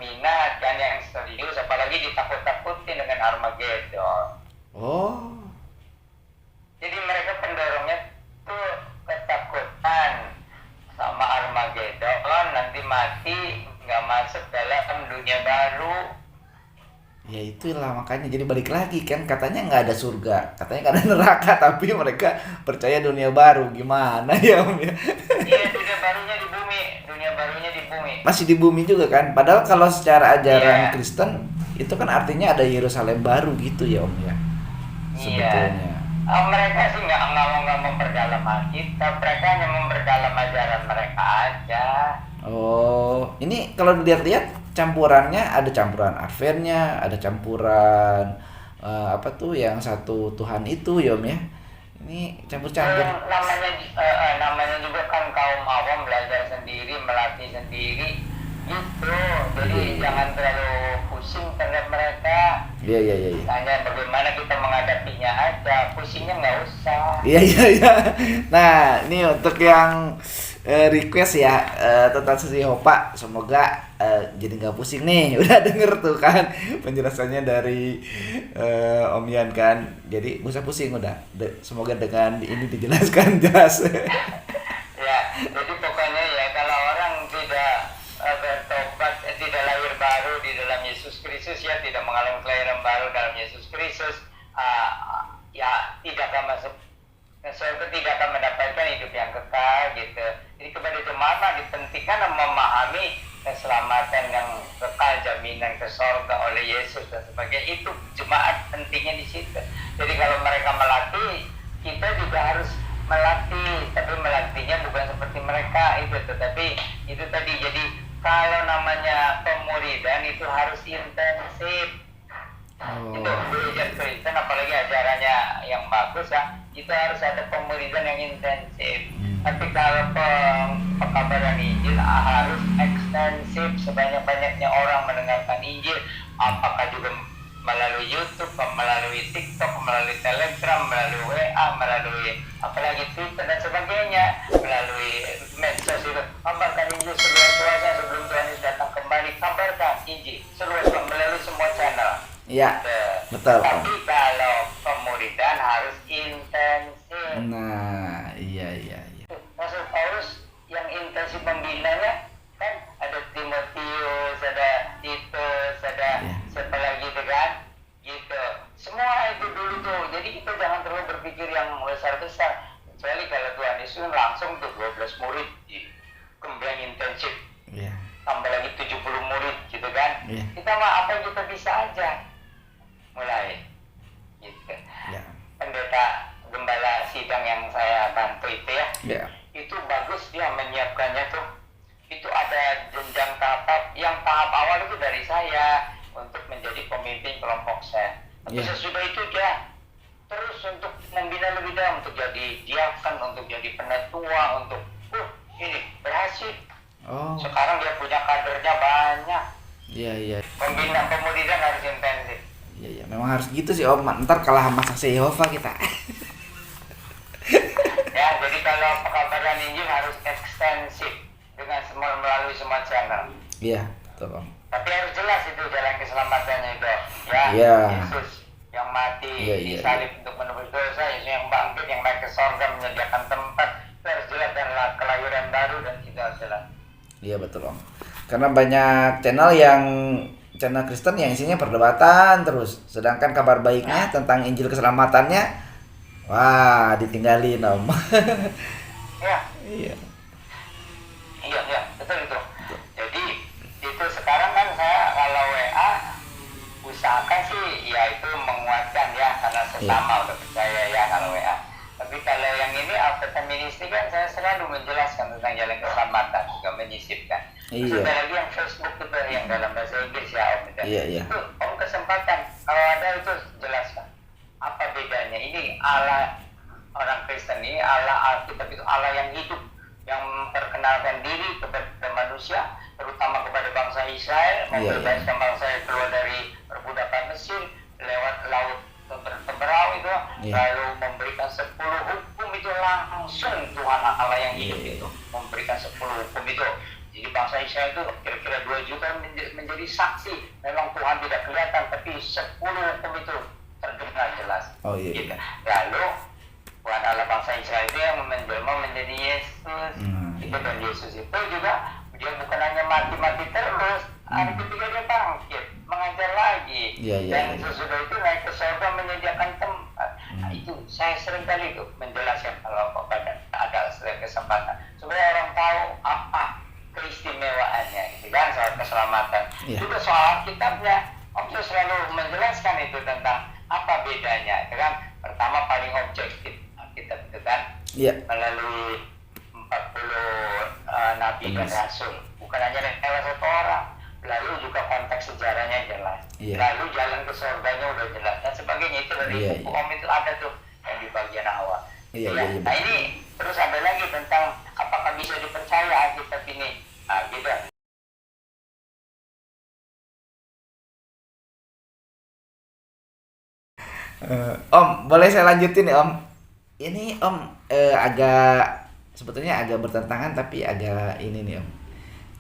minat kan yang serius, apalagi ditakut-takutin dengan Armageddon. Oh, Jadi mereka pendorongnya tuh ketakutan sama Armageddon, nanti mati nggak masuk dalam dunia baru. ya itulah makanya jadi balik lagi kan katanya nggak ada surga, katanya nggak ada neraka, tapi mereka percaya dunia baru. Gimana ya Om ya? Iya, dunia barunya di bumi, dunia barunya di bumi. Masih di bumi juga kan? Padahal kalau secara ajaran Iya. Kristen itu kan artinya ada Yerusalem baru gitu ya Om ya. Sebetulnya. Mereka sih nggak memperdalam Alkitab, mereka hanya memperdalam ajaran mereka aja. Oh, ini kalau dilihat-lihat campurannya ada campuran Adventnya, ada campuran apa tuh yang satu Tuhan itu ya Om ya. Ini campur-campur. Namanya juga kan kaum awam, belajar sendiri, melatih sendiri gitu. Jadi Iya. jangan terlalu pusing terhadap mereka. Iya iya iya. Iya. Tanya bagaimana kita menghadapinya aja, pusingnya nggak usah. Iya iya iya. Nah, ini untuk yang request ya tentang sesi Hopa, semoga jadi nggak pusing nih. Udah denger tuh kan penjelasannya dari Om Yan kan. Jadi nggak usah pusing udah. Semoga dengan ini dijelaskan jelas. Ya, jadi pokoknya ya kalau orang tidak bertobat, tidak lahir baru di dalam Yesus Kristus, ya tidak mengalami kelahiran baru dalam Yesus Kristus, ya tidak akan masuk ke surga, tidak akan mendapatkan hidup yang kekal gitu. Jadi kepada jemaat mah dipentingkan memahami keselamatan yang kekal, jaminan ke surga oleh Yesus dan sebagainya. Itu jemaat pentingnya di situ. Jadi kalau mereka melatih, kita juga harus melatih, tapi melatihnya bukan seperti mereka itu, tetapi itu tadi. Jadi kalau namanya pemuridan itu harus intensif. Itu gereja Kristen apalagi ajarannya yang bagus ya, itu harus ada pemuridan yang intensif. Tapi kalau pekabaran Injil harus ekstensif, sebanyak-banyaknya orang mendengarkan Injil, apakah juga melalui YouTube, melalui TikTok, melalui Telegram, melalui WA, melalui apalagi Twitter dan sebagainya, melalui medsos itu. Kabarkan Injil seluas-luasnya sebelum Tuhan Yesus datang kembali. Kabarkan Injil seluas-luasnya melalui semua channel. Iya, betul. Tapi kalau pemuridan harus intensif. Nah, iya iya iya. Rasul Paulus yang intensif membinanya kan, ada Timotius, ada Titus, ada siapa lagi itu kan, gitu. Semua itu dulu tuh. Jadi kita jangan terlalu berpikir yang besar-besar. Kecuali kalau Tuhan Yesus langsung tuh 12 murid di kembang intensif. Iya. Tambah lagi 70 murid gitu kan. Iya. Kita mah apa yang kita bisa aja mulai gitu. Iya. Pendeta gembala sidang yang saya bantu itu ya, Iya. itu bagus dia menyiapkannya tuh. Itu ada jenjang tahap, yang tahap awal itu dari saya untuk menjadi pemimpin kelompok saya. Tapi sesudah itu dia terus untuk membina lebih dalam, untuk jadi diaken, untuk jadi penatua, untuk ini berhasil. Oh. Sekarang dia punya kadernya banyak. Iya iya. Pembina pemuridan harus intensif. Iya iya, memang harus gitu sih Om. Ntar kalah sama saksi Yehova kita. Ya, jadi kalau pekabaran Injil harus ekstensif dengan semua, melalui semua channel. Iya, betul Om. Tapi harus jelas itu jalan keselamatannya itu. Ya, Iya. Yesus yang mati Iya. disalib untuk menebus dosa, Yesus yang bangkit, yang naik ke sorga menyediakan tempat. Itu harus jelas, dan kelahiran baru, dan itu harus jelas. Iya betul Om. Karena banyak channel Kristen yang isinya perdebatan terus. Sedangkan kabar baiknya tentang Injil keselamatannya, wah ditinggalin Om. Ya. Iya. Iya, betul itu. Jadi itu sekarang kan saya kalau WA usahakan sih ya itu menguatkan ya, karena sesama udah percaya ya kalau WA. Tapi kalau yang ini Alkitab Ministry kan saya selalu menjelaskan tentang jalan keselamatan, juga menyisipkan. Terus ada lagi yang Facebook itu yang dalam bahasa Inggris ya Om. Iya. Itu Om kesempatan kalau ada itu jelaskan apa bedanya. Ini Allah orang Kristen ini, Allah Alkitab itu Allah yang hidup, yang memperkenalkan diri kepada manusia, terutama kepada bangsa Israel, membebaskan bangsa yang keluar dari perbudakan Mesir lewat laut Teberau itu, lalu memberikan 10 hukum itu langsung. Tuhan Allah yang hidup itu memberikan 10 hukum itu. Jadi bangsa Israel itu kira-kira 2 juta menjadi saksi. Memang Tuhan tidak kelihatan, tapi 10 hukum itu terdengar jelas. Oh iya. Gitu. Lalu Tuhan Allah bangsa Israel itu yang menjelma menjadi Yesus. Itu, dan Yesus itu juga dia bukan hanya mati-mati terus. Hari ketiga dia bangkit, mengajar lagi. Dan sesudah itu naik ke surga menyediakan tempat. Nah itu saya sering kali itu menjelaskan kalau pada ada kesempatan supaya orang tahu apa keistimewaannya, gitu kan, soal keselamatan. Juga soal kitabnya, Om selalu menjelaskan itu tentang apa bedanya, itu kan. Pertama paling objektif kitab itu kan, melalui 40 nabi dan rasul, bukan hanya salah satu orang. Lalu juga konteks sejarahnya jelas. Lalu jalan ke surganya udah jelas dan sebagainya. Itu dari buku Om itu ada tuh yang di bagian awal. Nah ini terus ada lagi tentang apakah bisa dipercaya kitab ini. Nah gitu. Om, boleh saya lanjutin ya Om? Ini Om agak sebetulnya agak bertentangan tapi agak ini nih Om.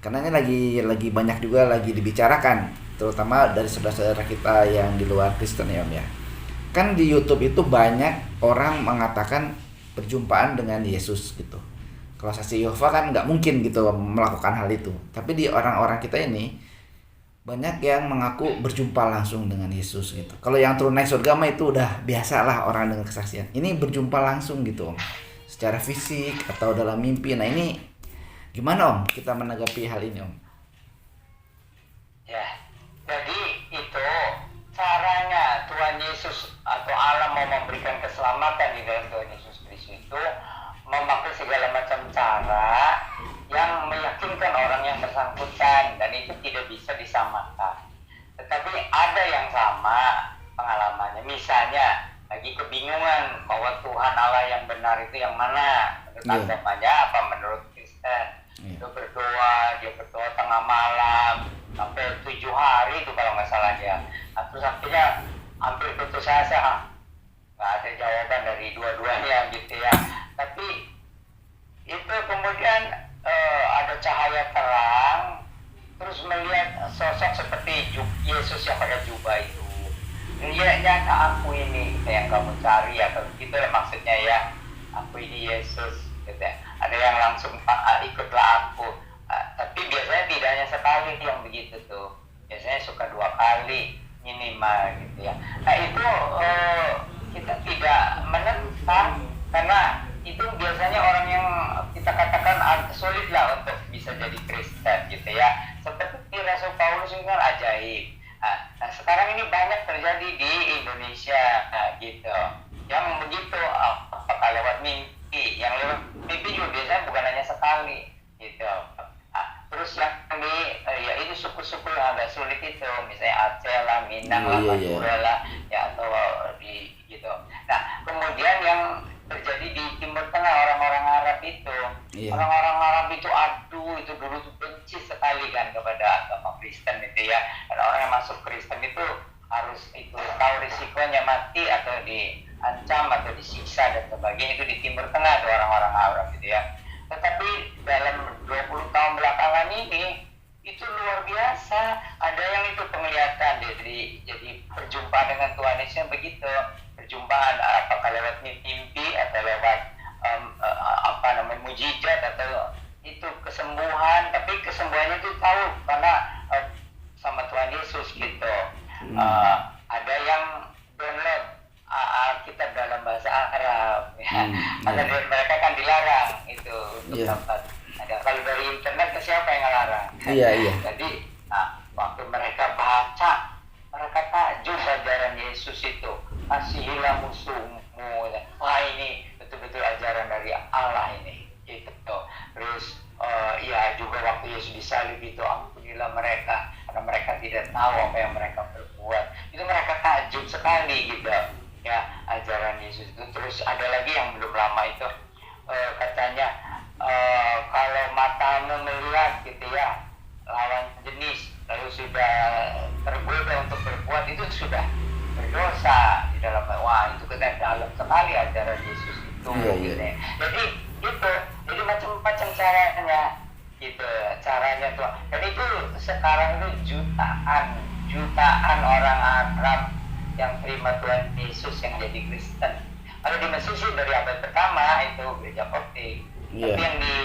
Karena ini lagi banyak juga lagi dibicarakan, terutama dari saudara-saudara kita yang di luar Kristen ya Om ya. Kan di YouTube itu banyak orang mengatakan perjumpaan dengan Yesus gitu. Kalau saksi Yehova kan nggak mungkin gitu melakukan hal itu. Tapi di orang-orang kita ini banyak yang mengaku berjumpa langsung dengan Yesus gitu. Kalau yang turun naik surga mah itu udah biasalah orang dengan kesaksian. Ini berjumpa langsung gitu Om, secara fisik atau dalam mimpi. Nah ini gimana Om kita menanggapi hal ini Om? Ya, jadi itu caranya Tuhan Yesus atau Allah mau memberikan keselamatan di dalam Tuhan Yesus Kristus itu memakai segala macam cara yang meyakinkan orang yang bersangkutan, dan itu tidak bisa disamakan. Tetapi ada yang sama pengalamannya. Misalnya lagi kebingungan bahwa Tuhan Allah yang benar itu yang mana, menurut agamanya apa, menurut Kristen. Itu berdoa, dia berdoa tengah malam sampai 7 hari itu kalau nggak salah dia. Nah, terus akhirnya hampir putus asa, nggak ada jawaban dari dua-duanya gitu ya. Tapi itu kemudian ada cahaya terang, terus melihat sosok seperti Yesus yang pada jubah itu. Dia nyata, aku ini yang kamu cari, atau gitu maksudnya ya, aku ini Yesus gitu ya. Ada yang langsung ikutlah aku. Tapi biasanya tidak hanya sekali yang begitu tuh, biasanya suka 2 kali minimal gitu ya. Nah itu kita tidak menentang, karena itu biasanya orang yang kita katakan sulit lah untuk bisa jadi Kristen gitu ya. Seperti Rasul Paulus itu kan ajaib. Nah sekarang ini banyak terjadi di Indonesia gitu, yang begitu apakah lewat mimpi, yang lewat mimpi juga biasanya bukan hanya sekali gitu. Terus yang ya itu suku-suku yang agak sulit itu, misalnya Aceh lah, Minang lah, Madura lah ya, atau di gitu. Nah kemudian yang terjadi di Timur Tengah, orang-orang Arab itu, orang-orang Arab itu aduh itu dulu tuh benci sekali kan kepada agama Kristen itu ya. Dan orang yang masuk Kristen itu harus itu tahu risikonya mati atau diancam atau disiksa dan sebagainya. Itu di Timur Tengah ada orang-orang Arab gitu ya. Tetapi dalam 20 tahun belakangan ini itu luar biasa, ada yang itu penglihatan, jadi perjumpaan dengan Tuhan Yesus begitu, perjumpaan apakah lewat mimpi atau lewat mujizat atau itu kesembuhan. Tapi kesembuhannya itu tahu karena sama Tuhan Yesus gitu. Ada yang download Alkitab dalam bahasa Arab ya. Ada mereka kan dilarang itu untuk dapat. Ada kalau dari internet siapa yang ngelarang? Jadi waktu mereka baca, mereka takjub ajaran Yesus itu, kasihilah musuhmu. Wah ini betul-betul ajaran dari Allah ini gitu. Terus ya juga waktu Yesus disalib itu, ampunilah mereka karena mereka tidak tahu apa yang mereka berbuat. Itu mereka takjub sekali gitu ya ajaran Yesus itu. Terus ada lagi yang belum lama itu katanya kalau matamu melihat gitu ya lawan jenis lalu sudah tergoda untuk berbuat, itu sudah berdosa di dalam. Wah itu kita dalam sekali ajaran Yesus itu gitu ya. Jadi macam-macam caranya gitu, cara Tuhan. Dan itu sekarang itu jutaan orang Arab yang terima Tuhan Yesus yang jadi Kristen. Kalau di Mesir sih dari abad pertama itu gereja Koptik. Iya. Tapi yang di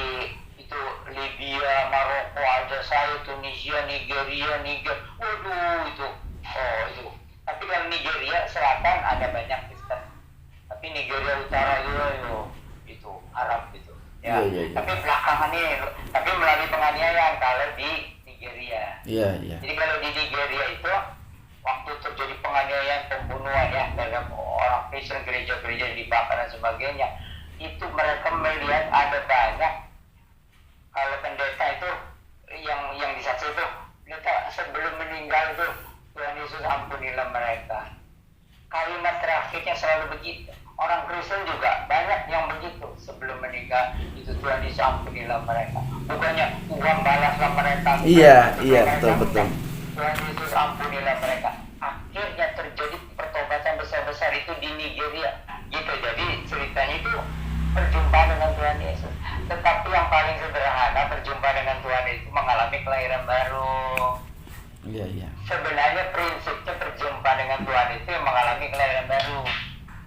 itu Libya, Maroko, Aljazair, Tunisia, Nigeria, waduh itu, Tapi kalau Nigeria Selatan ada banyak Kristen. Tapi Nigeria Utara itu Arab itu. Ya. Iya. Tapi belakangan ini, tapi melalui penganiayaan kalau di Nigeria. Iya. Jadi kalau di Nigeria itu waktu terjadi penganiayaan, pembunuhan ya terhadap orang Kristen, gereja-gereja dibakar dan sebagainya, itu mereka melihat ada banyak kalau pendeta itu yang disaksi itu pendeta sebelum meninggal itu Tuhan Yesus ampunilah mereka. Kalimat terakhirnya selalu begitu. Orang Kristen juga banyak yang begitu sebelum meninggal itu Tuhan Yesus ampunilah mereka. Bukannya Tuhan balaslah mereka. Iya, betul. Tuhan Yesus ampunilah mereka. Akhirnya terjadi pertobatan besar-besar itu di Nigeria. Gitu. Jadi ceritanya itu perjumpaan dengan Tuhan Yesus. Tetapi yang paling sederhana berjumpa dengan Tuhan itu mengalami kelahiran baru. Iya. Sebenarnya prinsipnya berjumpa dengan Tuhan itu yang mengalami kelahiran baru.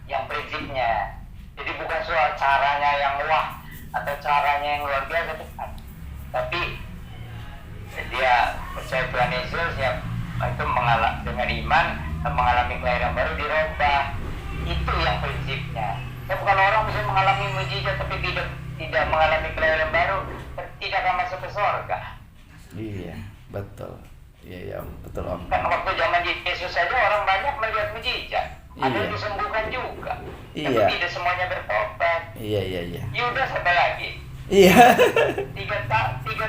Yang prinsipnya. Jadi bukan soal caranya yang wah atau caranya yang luar biasa, bukan. Tapi dia percaya Tuhan Yesus ya itu dengan iman mengalami kelahiran baru dirubah. Itu yang prinsipnya. Sebab kalau orang bisa mengalami mujizat tapi tidak mengalami kelahiran baru, tidak akan masuk ke surga. Iya, betul. Iya, betul Om. Kan waktu zaman Yesus saja orang banyak melihat mujizat. Ada yang disembuhkan juga. Iya. Tapi tidak semuanya bertobat. Iya. Yudas apa lagi? Iya. 3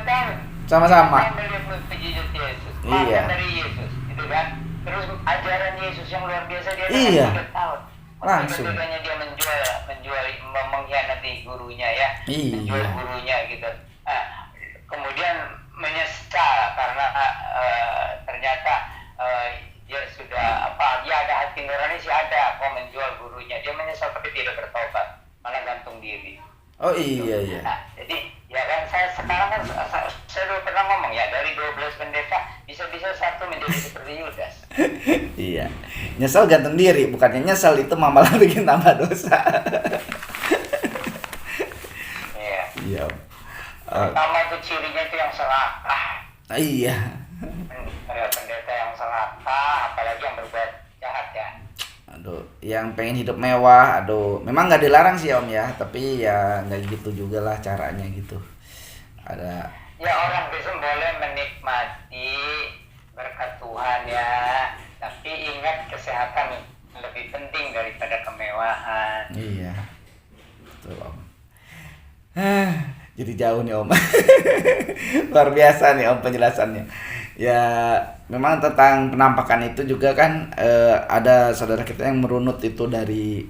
tahun. Sama-sama. Saya melihat mujizat Yesus. Iya. Makan dari Yesus, gitu kan? Terus ajaran Yesus yang luar biasa dia Iya. 3 tahun. Langsung. Ketiganya dia mengkhianati gurunya ya. Iya. Menjual gurunya gitu. Nah, kemudian menyesal karena ternyata dia sudah dia ada hati nurani sih ada kok menjual gurunya. Dia menyesal tapi tidak bertobat, malah gantung diri. Oh iya. Nah, jadi ya kan saya sekarang kan saya dulu pernah ngomong ya dari 12 pendeta bisa-bisa satu menjadi seperti Yudas. Iya. Nyesal gantung diri, bukannya nyesal itu malah bikin tambah dosa. Iya. Iya. Pertama itu cirinya itu yang serakah. Iya. Pendeta yang serakah, apalagi yang berbuat jahat ya. Aduh, yang pengen hidup mewah, memang nggak dilarang sih Om ya, tapi ya nggak gitu juga lah caranya gitu. Ada. Ya orang Kristen boleh menikmati berkat Tuhan ya, tapi ingat kesehatan lebih penting daripada kemewahan. Iya, betul Om. Jadi jauh nih Om. Luar biasa nih Om penjelasannya. Ya memang tentang penampakan itu juga kan ada saudara kita yang merunut itu dari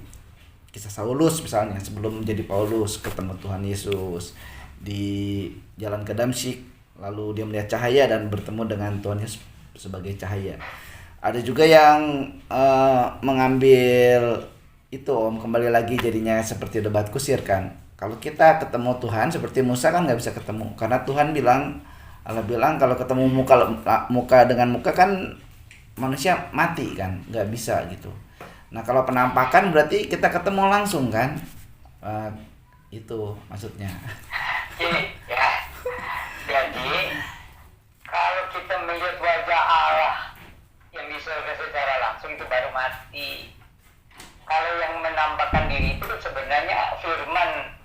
kisah Saulus misalnya sebelum menjadi Paulus ketemu Tuhan Yesus di jalan ke Damsyik, lalu dia melihat cahaya dan bertemu dengan Tuhan Yesus sebagai cahaya. Ada juga yang mengambil itu Om, kembali lagi jadinya seperti debat kusir kan. Kalau kita ketemu Tuhan seperti Musa kan nggak bisa ketemu karena Tuhan Allah bilang kalau ketemu muka dengan muka kan manusia mati kan, nggak bisa gitu. Nah kalau penampakan berarti kita ketemu langsung kan, itu maksudnya. Jadi kalau kita melihat wajah Allah yang di surga secara langsung itu baru mati. Kalau yang menampakkan diri itu sebenarnya firman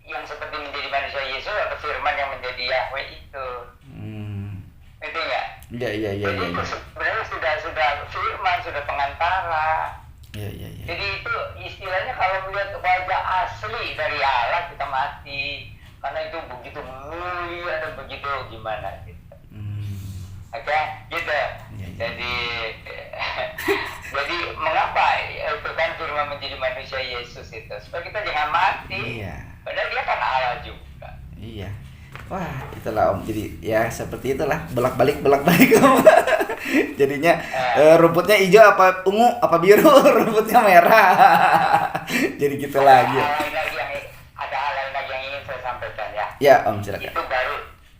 yang seperti menjadi manusia Yesus atau firman yang menjadi Yahweh itu. Itu ya? Iya. Jadi itu sebenarnya sudah firman, sudah pengantara. Iya. Jadi itu istilahnya kalau melihat wajah asli dari Allah kita mati. Karena itu begitu mulia dan begitu gimana gitu. Oke, gitu. Iya. Jadi mengapa itu kan firman menjadi manusia Yesus itu supaya kita jangan mati. Iya. Padahal dia kan Allah juga. Iya. Wah, itulah Om. Jadi ya seperti itulah bolak-balik Om. Jadinya rumputnya hijau apa ungu apa biru, rumputnya merah. Jadi gitu lagi. Ada hal lain lagi yang ingin saya sampaikan ya. Ya Om, silakan. Itu baru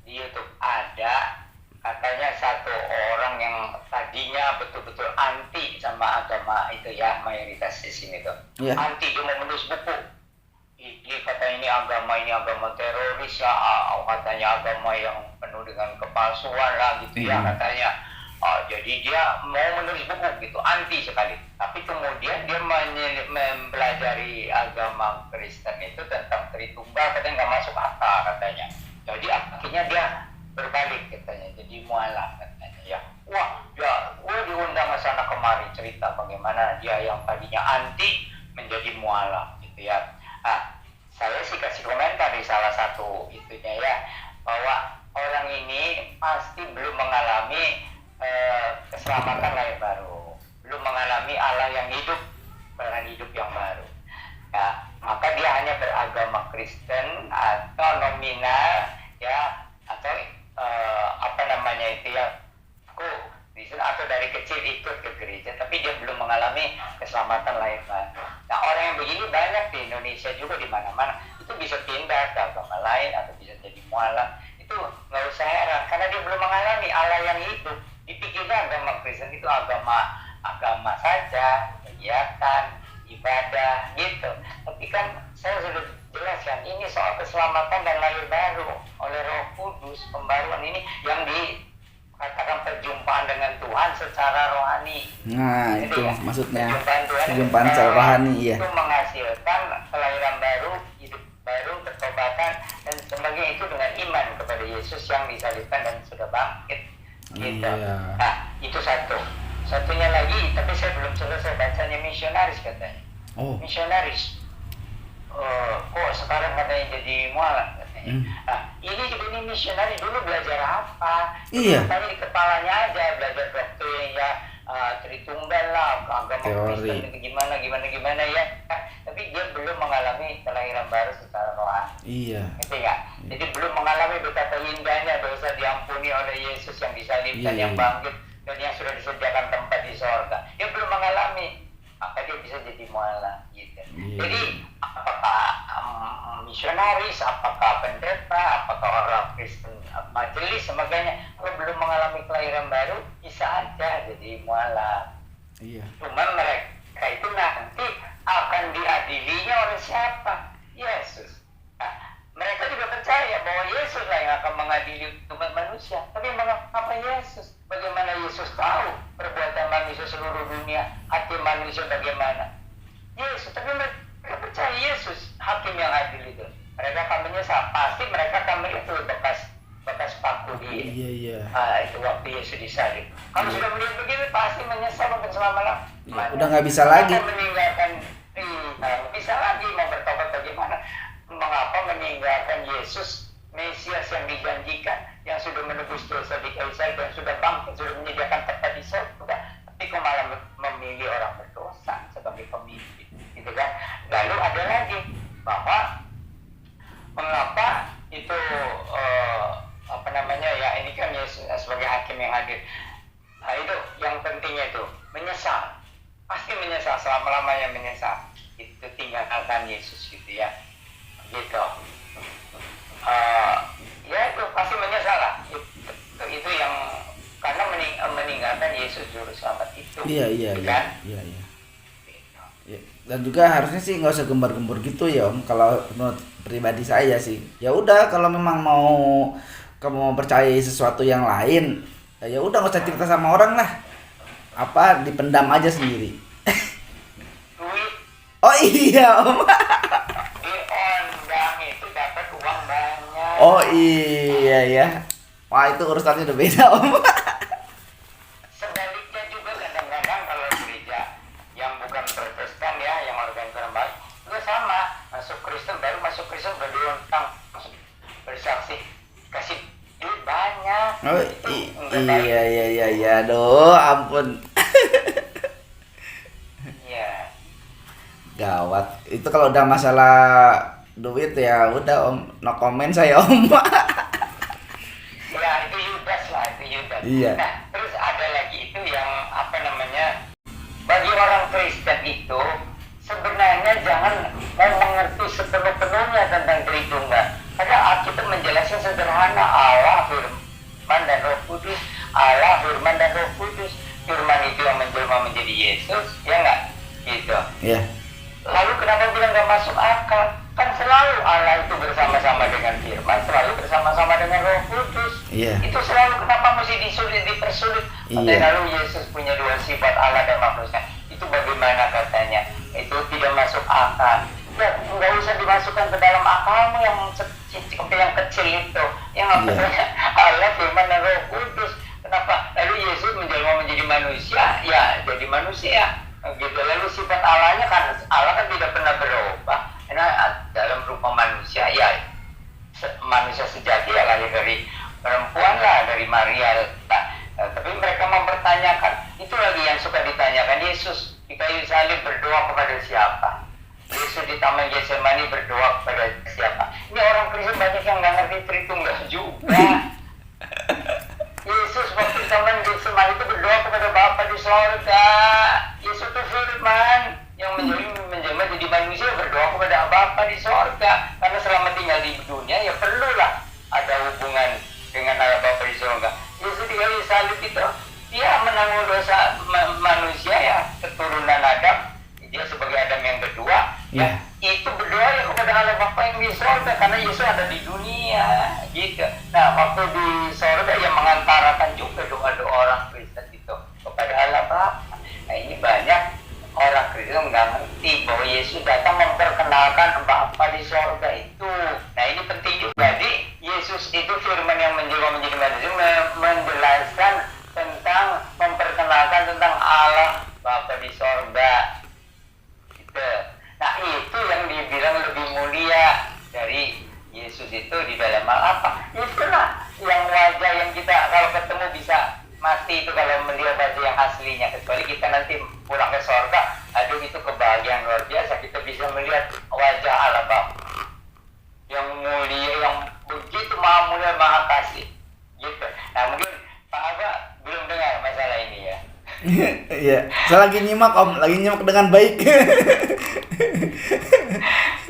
di YouTube ada betul-betul anti sama agama itu ya, mayoritas di sini tuh. Iya. Anti, dia mau menulis buku. Dia kata ini agama teroris ya, katanya agama yang penuh dengan kepalsuan lah gitu ya katanya. Jadi dia mau menulis buku gitu, anti sekali. Tapi kemudian dia mempelajari agama Kristen itu tentang Tritunggal, katanya nggak masuk akal katanya. Jadi akhirnya dia berbalik katanya, jadi mualaf katanya ya. Wah, gue diundang ke sana kemari cerita bagaimana dia yang tadinya anti menjadi mualaf gitu ya. Saya sih kasih komentar di salah satu itunya ya, bahwa orang ini pasti belum mengalami keselamatan lahir baru, belum mengalami Allah yang hidup, Tuhan hidup yang baru. Ya, maka dia hanya beragama Kristen atau nominal ya, atau apa namanya itu ya, aku atau dari kecil ikut ke gereja, tapi dia belum mengalami keselamatan lahir baru. Nah, orang yang begini banyak di Indonesia juga, di mana-mana. Itu bisa pindah ke agama lain atau bisa jadi mualaf. Itu nggak usah heran, karena dia belum mengalami Allah yang hidup. Dipikirnya agama Kristen itu agama saja, kegiatan, ibadah gitu. Tapi kan saya sudah jelaskan, ini soal keselamatan dan lahir baru oleh Roh Kudus, pembaruan ini yang dikatakan perjumpaan dengan Tuhan secara rohani. Nah, Jadi itu ya, maksudnya perjumpaan secara rohani ya. Itu menghasilkan kelahiran baru, hidup baru, pertobatan dan sebagainya, itu dengan iman kepada Yesus yang disalibkan dan sudah bangkit. Gitu. Iya. Nah, itu satunya lagi, tapi saya belum selesai bacanya, misionaris katanya. Misionaris kok sekarang katanya jadi mualaf katanya. Nah, ini juga nih misionaris dulu belajar apa? Iya. Tanya di kepalanya aja, belajar doktrin ya, Tritunggal lah, agama Kristen itu gimana ya. Tapi dia belum mengalami kelahiran baru secara rohani. Iya. Gitu ya. Jadi belum mengalami betapa indahnya dosa diampuni oleh Yesus yang disalibkan, yang bangkit dan yang sudah disediakan tempat di sorga. Dia belum mengalami, maka dia bisa jadi mualaf gitu. Jadi apakah misionaris, apakah pendeta, apakah orang Kristen majelis sebagainya, kalau belum mengalami kelahiran baru bisa aja jadi mualaf. Iya. Cuma mereka itu nanti akan diadilinya oleh siapa? Yesus. Nah, mereka juga percaya bahwa Yesus lah yang akan mengadili umat manusia. Tapi mengapa Yesus? Bagaimana Yesus tahu perbuatan manusia seluruh dunia, hati manusia bagaimana? Yesus, tapi mereka percaya Yesus hakim yang adil itu. Mereka akan menyesal, pasti mereka akan melihat bekas paku di itu waktu Yesus disalib. Kalau sudah melihat begini pasti menyesal mungkin selama-lamanya. Udah nggak bisa lagi. Meninggalkan, bisa lagi mau bertobat bagaimana? Mengapa meninggalkan Yesus Mesias yang dijanjikan, yang sudah menebus dosa di kayu salib, yang sudah bangkit, sudah menyediakan tempat di surga, tapi kok malah memilih orang berdosa sebagai pemimpin, gitu kan? Lalu ada lagi bahwa mengapa itu apa namanya ya, ini kan Yesus sebagai hakim yang hadir. Nah, itu yang pentingnya itu menyesal, pasti menyesal, selama-lamanya menyesal. Itu tinggalkan Yesus gitu ya, gitu. Ya itu pasti menyesal lah. Itu yang karena meninggalkan Yesus juru selamat itu. Iya. Kan? Iya. Ya, dan juga harusnya sih nggak usah gembar-gembur gitu ya Om. Kalau menurut pribadi saya sih, ya udah kalau memang kamu mau percayai sesuatu yang lain, ya udah nggak usah cerita sama orang lah. Apa dipendam aja sendiri. Duit. Oh iya Om. Diondang itu dapat uang banyak. Oh iya ya. Wah itu urusannya udah beda Om. Sebaliknya juga kadang-kadang kalau gereja yang bukan Protestan ya, yang organisasi baik, juga sama. Masuk Kristen, baru masuk Kristen udah diundang bersaksi, kasih duit banyak. Oh iya. Aduh ampun. Iya. Gawat. Itu kalau udah masalah duit ya udah Om, no comment saya Om. Ya itu Yudas lah, itu Yudas. Iya. Nah, terus ada lagi itu yang apa namanya, bagi orang Kristen itu sebenarnya jangan mau mengerti sepenuh-penuhnya tentang Tritunggal. Karena Alkitab menjelaskan sederhana, Allah, Firman dan Roh Kudus. Allah, Firman dan Roh Kudus. Firman itu yang Yesus, ya nggak? Gitu. Iya. Lalu kenapa bilang nggak masuk akal? Kan selalu Allah itu bersama-sama dengan Firman, selalu bersama-sama dengan Roh Kudus. Iya. Itu selalu kenapa mesti dipersulit? Iya. Lalu Yesus punya dua sifat Allah dan manusia. Itu bagaimana katanya? Itu tidak masuk akal. Ya, nggak usah dimasukkan ke dalam akalmu yang kecil itu. Yang apa namanya? Allah, Firman, dan Roh Kudus. Kenapa? Lalu Yesus menjelma menjadi manusia, ya jadi manusia. Gitu. Lalu sifat Allahnya kan Allah kan tidak pernah berubah. Karena dalam rupa manusia, ya manusia sejati ya lahir dari perempuan lah, dari Maria. Tapi mereka mempertanyakan, itu lagi yang suka ditanyakan, Yesus di kayu salib berdoa kepada siapa? Yesus di Taman Getsemani berdoa kepada siapa? Ini orang Kristen banyak yang nggak ngerti Tritunggal juga. Yesus waktu di Taman Getsemani itu berdoa kepada Bapa di sorga. Yesus itu Firman yang menjelma jadi manusia, berdoa kepada Bapa di sorga. Karena selama tinggal di dunia ya perlulah ada hubungan dengan Allah Bapa di sorga. Yesus di kayu salib itu dia menanggung dosa manusia ya, keturunan Adam. Dia sebagai Adam yang kedua, ya itu berdoa ya kepada Allah Bapa yang di sorga, karena Yesus ada di dunia, gitu. Nah, waktu di sorga yang mengantarakan juga doa-doa orang Kristen itu kepada Allah Bapa. Nah, ini banyak orang Kristen nggak ngerti bahwa Yesus datang memperkenalkan Bapa di sorga itu. Nah, ini penting juga. Jadi Yesus itu Firman yang menjelma menjadi manusia, menjelaskan tentang, memperkenalkan tentang Allah Bapa di sorga. Nah, itu yang dibilang lebih mulia dari Yesus itu di dalam hal apa? Itulah yang wajah yang kita kalau ketemu bisa mati itu kalau melihat wajah yang aslinya. Kecuali kita nanti pulang ke sorga, aduh itu kebahagiaan luar biasa, kita bisa melihat wajah Allah Bapa yang mulia, yang begitu maha mulia, maha kasih, gitu. Nah, mungkin Pak Abah belum dengar masalah ini ya. Iya, saya lagi nyimak Om, lagi nyimak dengan baik.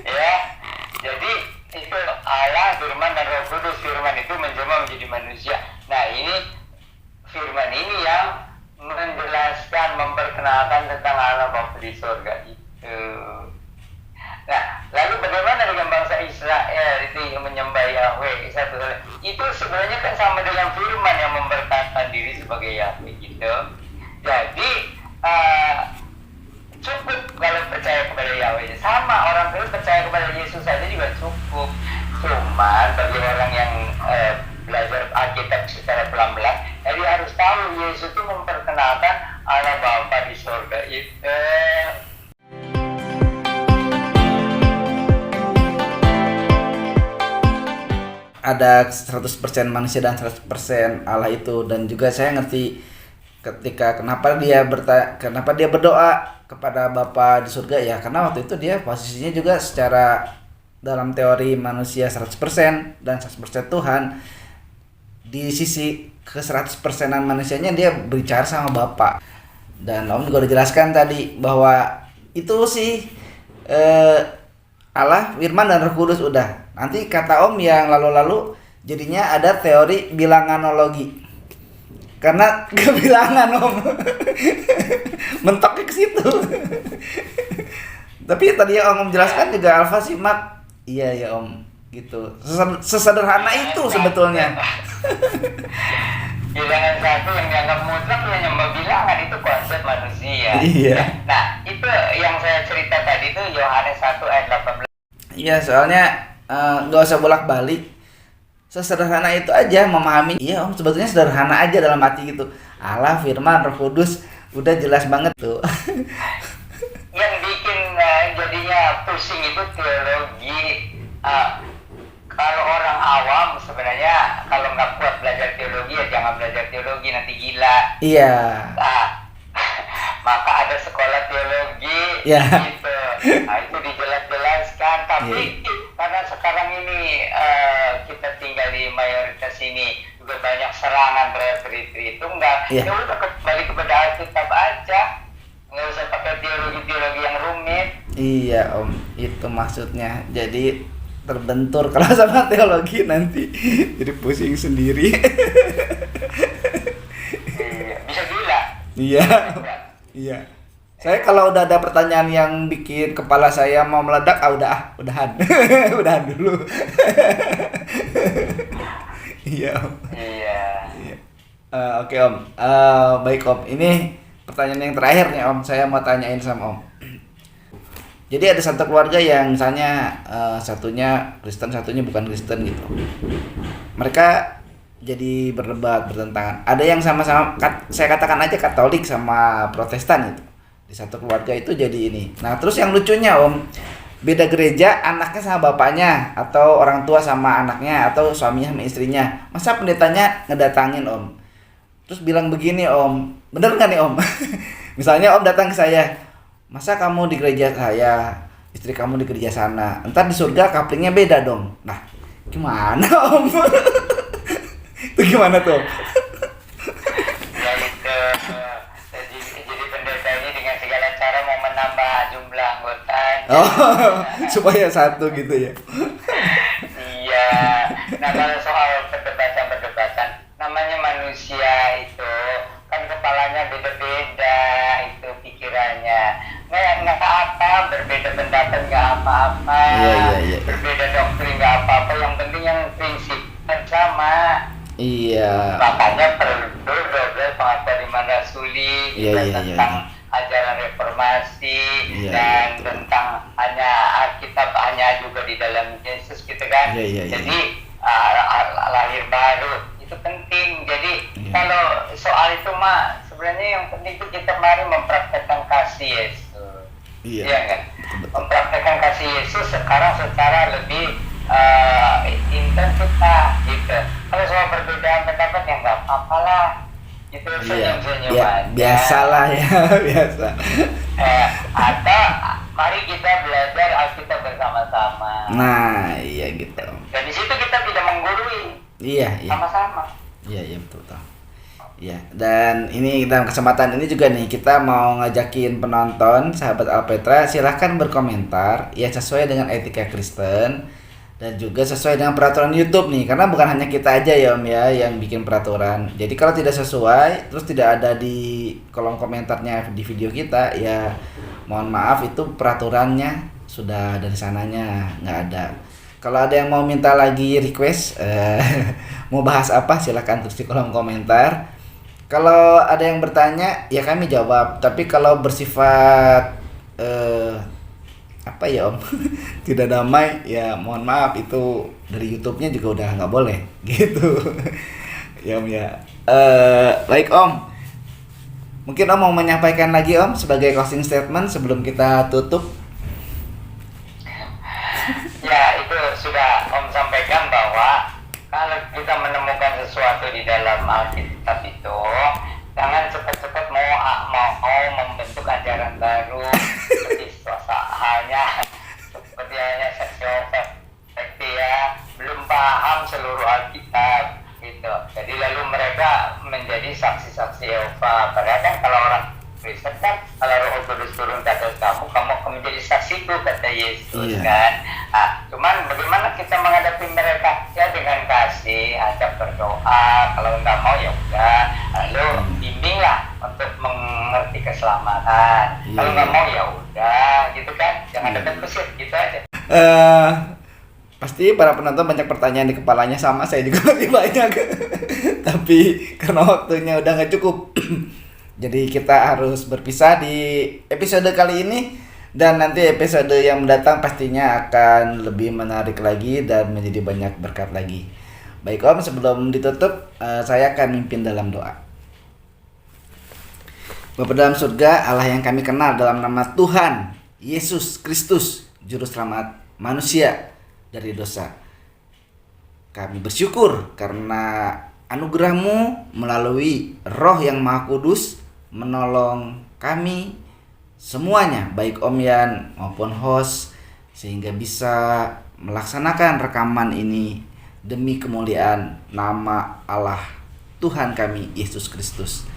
Ya, jadi itu Allah, Firman, dan Roh Kudus. Firman itu menjelma menjadi manusia. Nah, ini Firman ini yang menjelaskan, memperkenalkan tentang Allah Bapa di surga itu. Nah, lalu bagaimana dengan bangsa Israel itu yang menyembah Yahweh? Itu sebenarnya kan sama dengan Firman yang memperkenalkan diri sebagai Yahweh gitu. Jadi cukup kalau percaya kepada Yahweh. Sama orang Kristen percaya kepada Yesus saja juga cukup. Cuman bagi orang yang belajar Alkitab secara pelan-pelan, jadi harus tahu Yesus itu memperkenalkan Allah Bapa di surga itu. Ada 100% manusia dan 100% Allah itu, dan juga saya ngerti ketika kenapa dia berdoa kepada Bapa di surga ya, karena waktu itu dia posisinya juga secara dalam teori manusia 100% dan 100% Tuhan. Di sisi ke 100%-an manusianya dia berbicara sama Bapa. Dan Om juga udah jelaskan tadi bahwa itu sih Allah, Firman, dan Roh Kudus udah. Nanti kata Om yang lalu-lalu jadinya ada teori bilanganologi. Karena kebilangan Om. Mentoknya ke situ. Tapi tadi yang Om jelaskan juga Alfa Simak. Iya ya Om, gitu. Sesederhana itu sebetulnya. Bilangan satu yang dianggap mutlak yang nyembah bilangan itu konsep manusia. Iya. Nah, itu yang saya cerita tadi itu Yohanes 1 ayat 18. Iya, soalnya nggak usah bolak-balik. Sesederhana itu aja memahami. Iya Om, sebetulnya sederhana aja dalam hati gitu. Allah, Firman, Roh Kudus, udah jelas banget tuh. Yang bikin jadinya pusing itu teologi. Kalau orang awam sebenarnya kalau nggak kuat belajar teologi ya jangan belajar teologi, nanti gila. Iya. Maka ada sekolah teologi gitu. Nah, itu dijelaskan. Tapi karena sekarang ini kita tinggal di mayoritas ini juga banyak serangan terhadap Tritunggal. Ya udah kembali kepada Alkitab aja. Nggak usah pakai teologi-teologi yang rumit. Iya Om, itu maksudnya. Jadi terbentur kalau sama teologi nanti jadi pusing sendiri. Bisa gila. Iya. Iya. Saya kalau udah ada pertanyaan yang bikin kepala saya mau meledak, udahan. Udahan dulu. Iya, Om. Iya. Iya. Oke, Om. Baik, Om. Ini pertanyaan yang terakhir nih, Om. Saya mau tanyain sama Om. Jadi ada satu keluarga yang misalnya satunya Kristen, satunya bukan Kristen gitu. Mereka jadi berdebat, bertentangan. Ada yang sama-sama, saya katakan aja Katolik sama Protestan gitu. Di satu keluarga itu jadi ini. Nah, terus yang lucunya, Om, beda gereja, anaknya sama bapaknya, atau orang tua sama anaknya, atau suaminya sama istrinya. Masa pendetanya ngedatangin, Om? Terus bilang begini, Om. Bener nggak nih, Om? Misalnya Om datang ke saya, masa kamu di gereja saya, istri kamu di gereja sana, ntar di surga kaplingnya beda dong. Nah, gimana, Om? Itu gimana tuh, Om? Ya itu jadi pendeta ini dengan segala cara mau menambah jumlah anggota. Oh, supaya satu gitu ya. Iya. Nah, kalau soal perdebatan, namanya manusia itu kan kepalanya beda-beda, itu pikirannya. Nggak apa, berbeda pendapat nggak apa-apa. Iya. Berbeda doktrin nggak apa-apa. Yang penting yang prinsip kan sama. Iya. Makanya perlu 12 pengakuan iman rasuli tentang ajaran reformasi dan betul. tentang hanya Alkitab hanya juga di dalam Yesus gitu kan. Iya. Jadi lahir baru itu penting. Jadi kalau soal itu mah sebenarnya yang penting itu kita mari mempraktekkan kasih Yesus. Iya kan? Mempraktekkan kasih Yesus sekarang secara lebih intensitas gitu. Kalau soal perbedaan pendapat ya nggak apa-apa lah. Itu senyum-senyum aja. Biasalah ya, biasa. Atau mari kita belajar Alkitab bersama-sama. Nah, iya gitu. Dan di situ kita tidak menggurui. Iya. Sama-sama. Iya betul. Ya, dan ini dalam kesempatan ini juga nih kita mau ngajakin penonton sahabat Alpetra silahkan berkomentar ya sesuai dengan etika Kristen dan juga sesuai dengan peraturan YouTube nih, karena bukan hanya kita aja ya Om ya yang bikin peraturan. Jadi kalau tidak sesuai terus tidak ada di kolom komentarnya di video kita ya mohon maaf, itu peraturannya sudah dari sananya nggak ada. Kalau ada yang mau minta lagi request mau bahas apa silahkan tulis di kolom komentar. Kalau ada yang bertanya ya kami jawab, tapi kalau bersifat apa ya Om tidak damai ya mohon maaf, itu dari YouTube-nya juga udah nggak boleh gitu. Ya Om ya. Baik Om, mungkin Om mau menyampaikan lagi Om sebagai closing statement sebelum kita tutup. Ya itu sudah Om sampaikan bahwa kalau kita menemukan sesuatu di dalam Alkitab itu jangan cepat-cepat mau membentuk ajaran baru seperti halnya seksual seperti ya belum paham seluruh Alkitab gitu. Jadi lalu mereka menjadi saksi-saksi Yehova. Padahal kan kalau orang Kristen kan kalau Roh Kudus turun ke atas kamu akan menjadi saksiku kata Yesus kan. Nah, cuman bagaimana kita menghadapi mereka ya dengan kasih, ajak berdoa. Kalau nggak mau ya udah, lalu bimbinglah untuk mengerti keselamatan. Kalau nggak mau ya udah, gitu kan. Jangan dekat kusir, gitu aja. Pasti para penonton banyak pertanyaan di kepalanya, sama saya juga lebih banyak. Tapi karena waktunya udah nggak cukup. Jadi kita harus berpisah di episode kali ini. Dan nanti episode yang mendatang pastinya akan lebih menarik lagi dan menjadi banyak berkat lagi. Baik Om, sebelum ditutup saya akan mimpin dalam doa. Bapa dalam surga, Allah yang kami kenal dalam nama Tuhan Yesus Kristus, Juru Selamat manusia dari dosa. Kami bersyukur karena anugerah-Mu melalui Roh yang Maha Kudus menolong kami semuanya, baik Om Yan maupun host, sehingga bisa melaksanakan rekaman ini demi kemuliaan nama Allah Tuhan kami Yesus Kristus.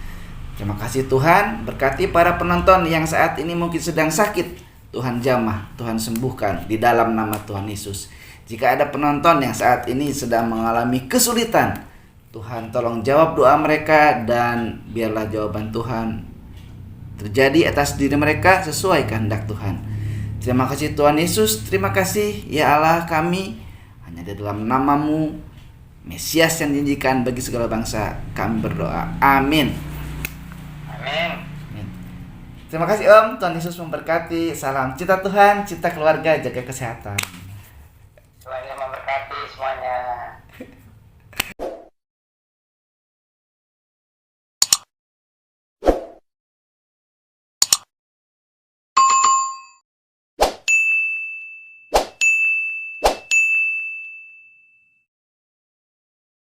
Terima kasih Tuhan, berkati para penonton yang saat ini mungkin sedang sakit. Tuhan jamah, Tuhan sembuhkan di dalam nama Tuhan Yesus. Jika ada penonton yang saat ini sedang mengalami kesulitan, Tuhan tolong jawab doa mereka dan biarlah jawaban Tuhan terjadi atas diri mereka sesuai kehendak Tuhan. Terima kasih Tuhan Yesus, terima kasih ya Allah kami, hanya di dalam nama-Mu Mesias yang dijanjikan bagi segala bangsa kami berdoa. Amin. Amin. Terima kasih Om, Tuhan Yesus memberkati. Salam cinta Tuhan, cinta keluarga, jaga kesehatan.